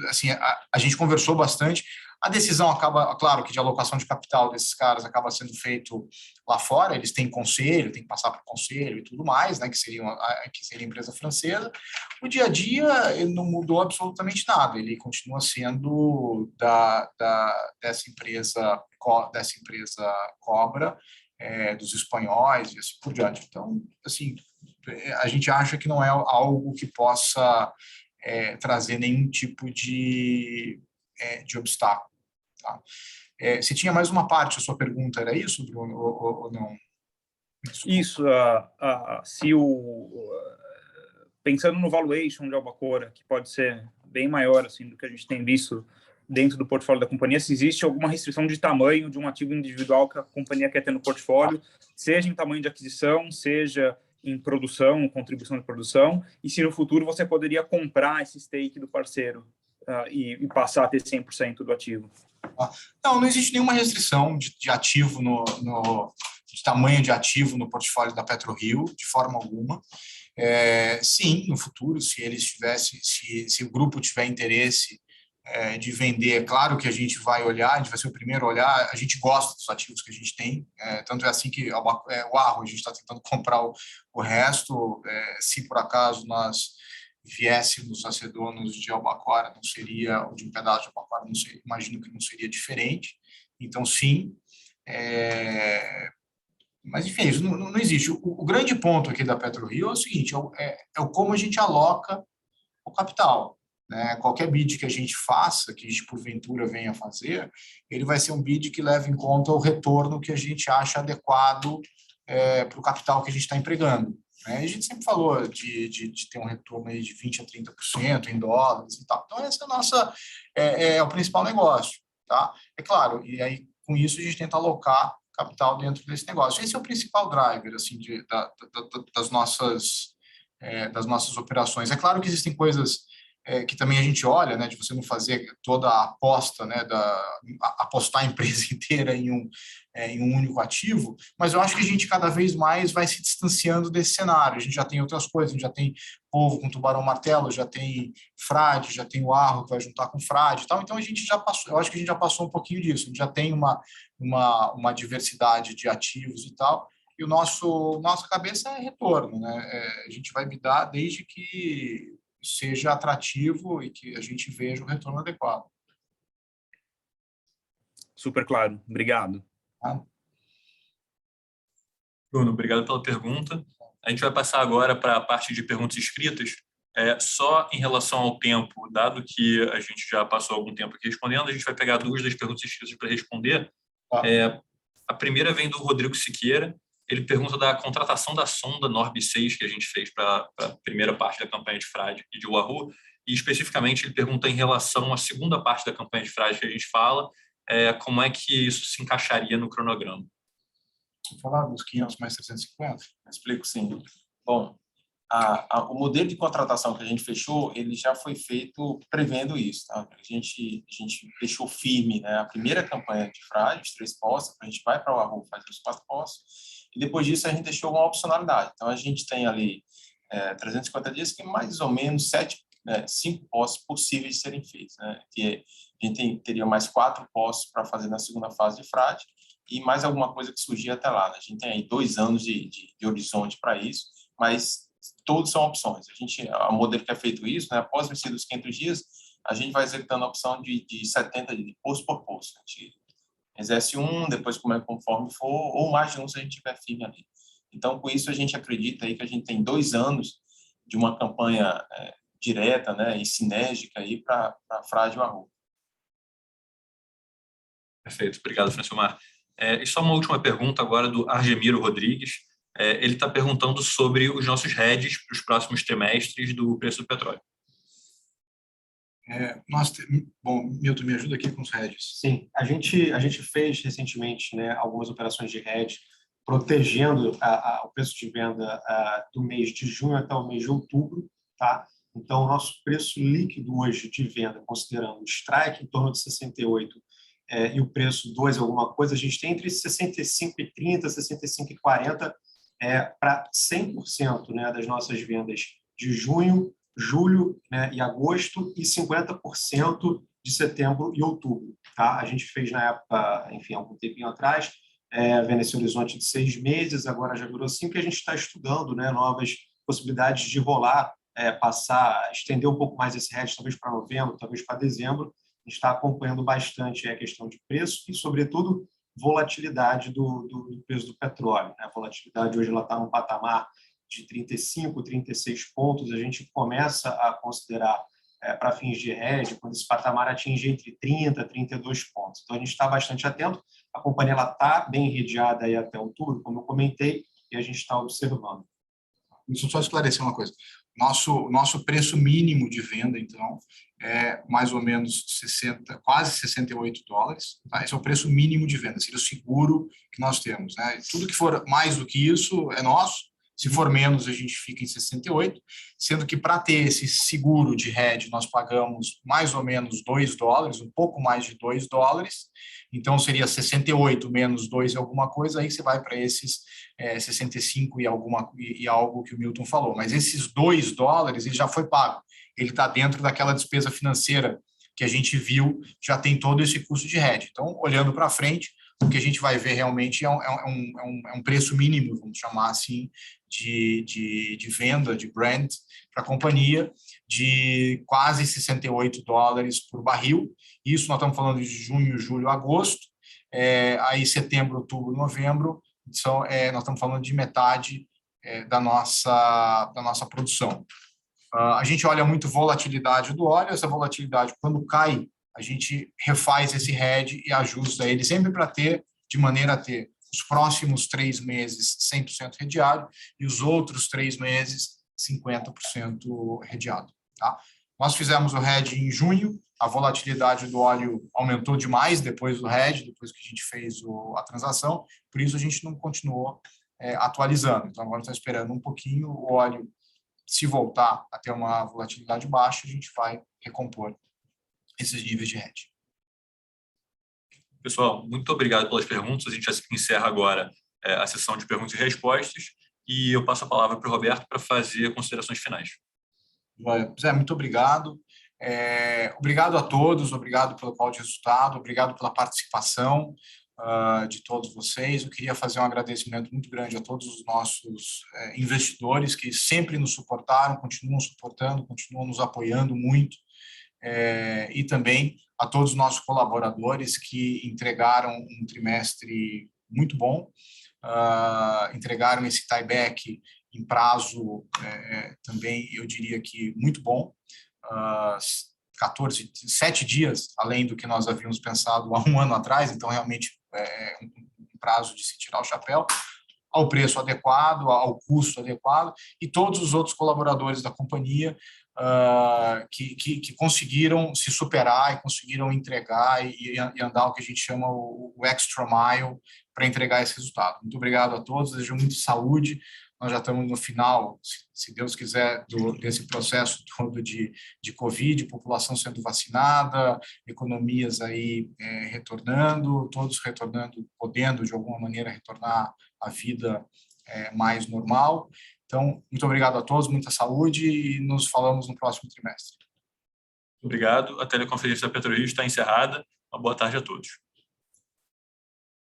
assim, a gente conversou bastante, a decisão acaba, claro, que de alocação de capital desses caras acaba sendo feito lá fora, eles têm conselho, tem que passar por conselho e tudo mais, né, que seria a empresa francesa. O dia a dia ele não mudou absolutamente nada, ele continua sendo dessa empresa Cobra, dos espanhóis e assim por diante. Então, assim, a gente acha que não é algo que possa trazer nenhum tipo de obstáculo. Tá? Se tinha mais uma parte, a sua pergunta era isso, Bruno, ou não? Isso, pensando no valuation de Albacora, que pode ser bem maior assim, do que a gente tem visto dentro do portfólio da companhia, se existe alguma restrição de tamanho de um ativo individual que a companhia quer ter no portfólio, seja em tamanho de aquisição, seja em produção, contribuição de produção, e se no futuro você poderia comprar esse stake do parceiro e passar a ter 100% do ativo. Não existe nenhuma restrição de ativo de tamanho de ativo no portfólio da PetroRio, de forma alguma. Sim, no futuro, se o grupo tiver interesse de vender, é claro que a gente vai olhar, a gente vai ser o primeiro a olhar, a gente gosta dos ativos que a gente tem, tanto é assim que o Arro, a gente está tentando comprar o resto, se por acaso nós viéssemos a ser donos de Albacora, não seria, ou de um pedaço de Albacora, não sei, imagino que não seria diferente, então sim, mas enfim, isso não existe. O grande ponto aqui da PetroRio é o seguinte, é o como a gente aloca o capital. Né? Qualquer bid que a gente faça, que a gente porventura venha fazer, ele vai ser um bid que leva em conta o retorno que a gente acha adequado para o capital que a gente está empregando. Né? A gente sempre falou de ter um retorno aí de 20% a 30% em dólares e tal. Então, essa é o principal negócio. Tá? É claro, e aí com isso a gente tenta alocar capital dentro desse negócio. Esse é o principal driver assim, das nossas operações. É claro que existem coisas que também a gente olha, né, de você não fazer toda a aposta, né, apostar a empresa inteira em um único ativo, mas eu acho que a gente cada vez mais vai se distanciando desse cenário. A gente já tem outras coisas, a gente já tem Polvo com Tubarão Martelo, já tem Frade, já tem o Arro que vai juntar com Frade e tal, então a gente já passou, eu acho que a gente já passou um pouquinho disso, a gente já tem uma diversidade de ativos e tal, e nossa cabeça é retorno, né? A gente vai bidar desde que seja atrativo e que a gente veja o retorno adequado. Super claro. Obrigado. Bruno, obrigado pela pergunta. A gente vai passar agora para a parte de perguntas escritas. Só em relação ao tempo, dado que a gente já passou algum tempo aqui respondendo, a gente vai pegar 2 das perguntas escritas para responder. A primeira vem do Rodrigo Siqueira. Ele pergunta da contratação da sonda Norb 6 que a gente fez para a primeira parte da campanha de Frade e de Wahoo, e especificamente ele pergunta em relação à segunda parte da campanha de Frade que a gente fala, como é que isso se encaixaria no cronograma. Vou falar dos 500 mais 350? Explico sim. Bom, o modelo de contratação que a gente fechou, ele já foi feito prevendo isso. Tá? A gente deixou firme, né, a primeira campanha de Frade, os 3 poços, a gente vai para o Wahoo fazer os 4 poços, e depois disso a gente deixou uma opcionalidade. Então, a gente tem ali 350 dias que mais ou menos 5 poços possíveis de serem feitos. Né? Que a gente teria mais 4 poços para fazer na segunda fase de Frade e mais alguma coisa que surgir até lá. Né? A gente tem aí 2 anos de horizonte para isso, mas todos são opções. O modelo que é feito isso, né? Após vencer os 500 dias, a gente vai executando a opção de 70 dias, de posto por posto. A gente exerce um, depois conforme for, ou mais de um se a gente tiver firme ali. Então, com isso, a gente acredita aí que a gente tem 2 anos de uma campanha direta, né, e sinérgica aí para Frade e Wahoo. Perfeito, obrigado, Francilmar. E só uma última pergunta agora do Argemiro Rodrigues. Ele está perguntando sobre os nossos hedges para os próximos trimestres do preço do petróleo. Bom, Milton, me ajuda aqui com os hedges. Sim, a gente fez recentemente, né, algumas operações de hedge, protegendo o preço de venda do mês de junho até o mês de outubro, tá? Então, o nosso preço líquido hoje de venda, considerando o strike em torno de 68 e o preço 2 alguma coisa, a gente tem entre 65,30, 65,40 para 100%, né, das nossas vendas de junho, julho, né, e agosto, e 50% de setembro e outubro. Tá? A gente fez na época, enfim, algum tempinho atrás, vendo esse horizonte de 6 meses, agora já virou 5, e a gente está estudando, né, novas possibilidades de rolar, estender um pouco mais esse hedge, talvez para novembro, talvez para dezembro. A gente está acompanhando bastante a questão de preço e, sobretudo, volatilidade do preço do petróleo. A volatilidade hoje está num patamar de 35, 36 pontos. A gente começa a considerar, para fins de hedge, quando esse patamar atinge entre 30 e 32 pontos. Então, a gente está bastante atento. A companhia está bem redeada aí até outubro, como eu comentei, e a gente está observando. Deixa eu só esclarecer uma coisa. Nosso preço mínimo de venda, então, é mais ou menos quase $68. Tá? Esse é o preço mínimo de venda, seria o seguro que nós temos. Né? Tudo que for mais do que isso é nosso. Se for menos, a gente fica em 68, sendo que para ter esse seguro de hedge, nós pagamos mais ou menos $2, um pouco mais de $2. Então, seria 68 menos 2 e alguma coisa, aí você vai para esses 65 e algo que o Milton falou. Mas esses $2, ele já foi pago. Ele está dentro daquela despesa financeira que a gente viu, já tem todo esse custo de hedge. Então, olhando para frente, o que a gente vai ver realmente é um preço mínimo, vamos chamar assim, de venda, de brand para a companhia, de quase $68 por barril. Isso nós estamos falando de junho, julho, agosto. Aí setembro, outubro, novembro, nós estamos falando de metade da nossa produção. A gente olha muito volatilidade do óleo. Essa volatilidade, quando cai, a gente refaz esse hedge e ajusta ele sempre de maneira a ter os próximos 3 meses 100% hedgeado e os outros 3 meses 50% hedgeado. Tá? Nós fizemos o hedge em junho, a volatilidade do óleo aumentou demais depois do hedge, depois que a gente fez a transação, por isso a gente não continuou atualizando. Então, agora está esperando um pouquinho o óleo, se voltar a ter uma volatilidade baixa, a gente vai recompor esses níveis de hedge. Pessoal, muito obrigado pelas perguntas. A gente já encerra agora a sessão de perguntas e respostas e eu passo a palavra para o Roberto para fazer considerações finais. Zé, muito obrigado. Obrigado a todos, obrigado pelo call de resultado, obrigado pela participação de todos vocês. Eu queria fazer um agradecimento muito grande a todos os nossos investidores que sempre nos suportaram, continuam suportando, continuam nos apoiando muito. E também a todos os nossos colaboradores que entregaram um trimestre muito bom, entregaram esse tieback em prazo também, eu diria que muito bom, 7 dias além do que nós havíamos pensado há um ano atrás, então realmente é um prazo de se tirar o chapéu, ao preço adequado, ao custo adequado, e todos os outros colaboradores da companhia que conseguiram se superar e conseguiram entregar e andar o que a gente chama o extra mile para entregar esse resultado. Muito obrigado a todos, desejo muita saúde. Nós já estamos no final, se Deus quiser, desse processo todo de Covid, população sendo vacinada, economias aí retornando, todos retornando, podendo de alguma maneira retornar à vida mais normal. Então, muito obrigado a todos, muita saúde e nos falamos no próximo trimestre. Obrigado. A teleconferência da PetroRio está encerrada. Uma boa tarde a todos.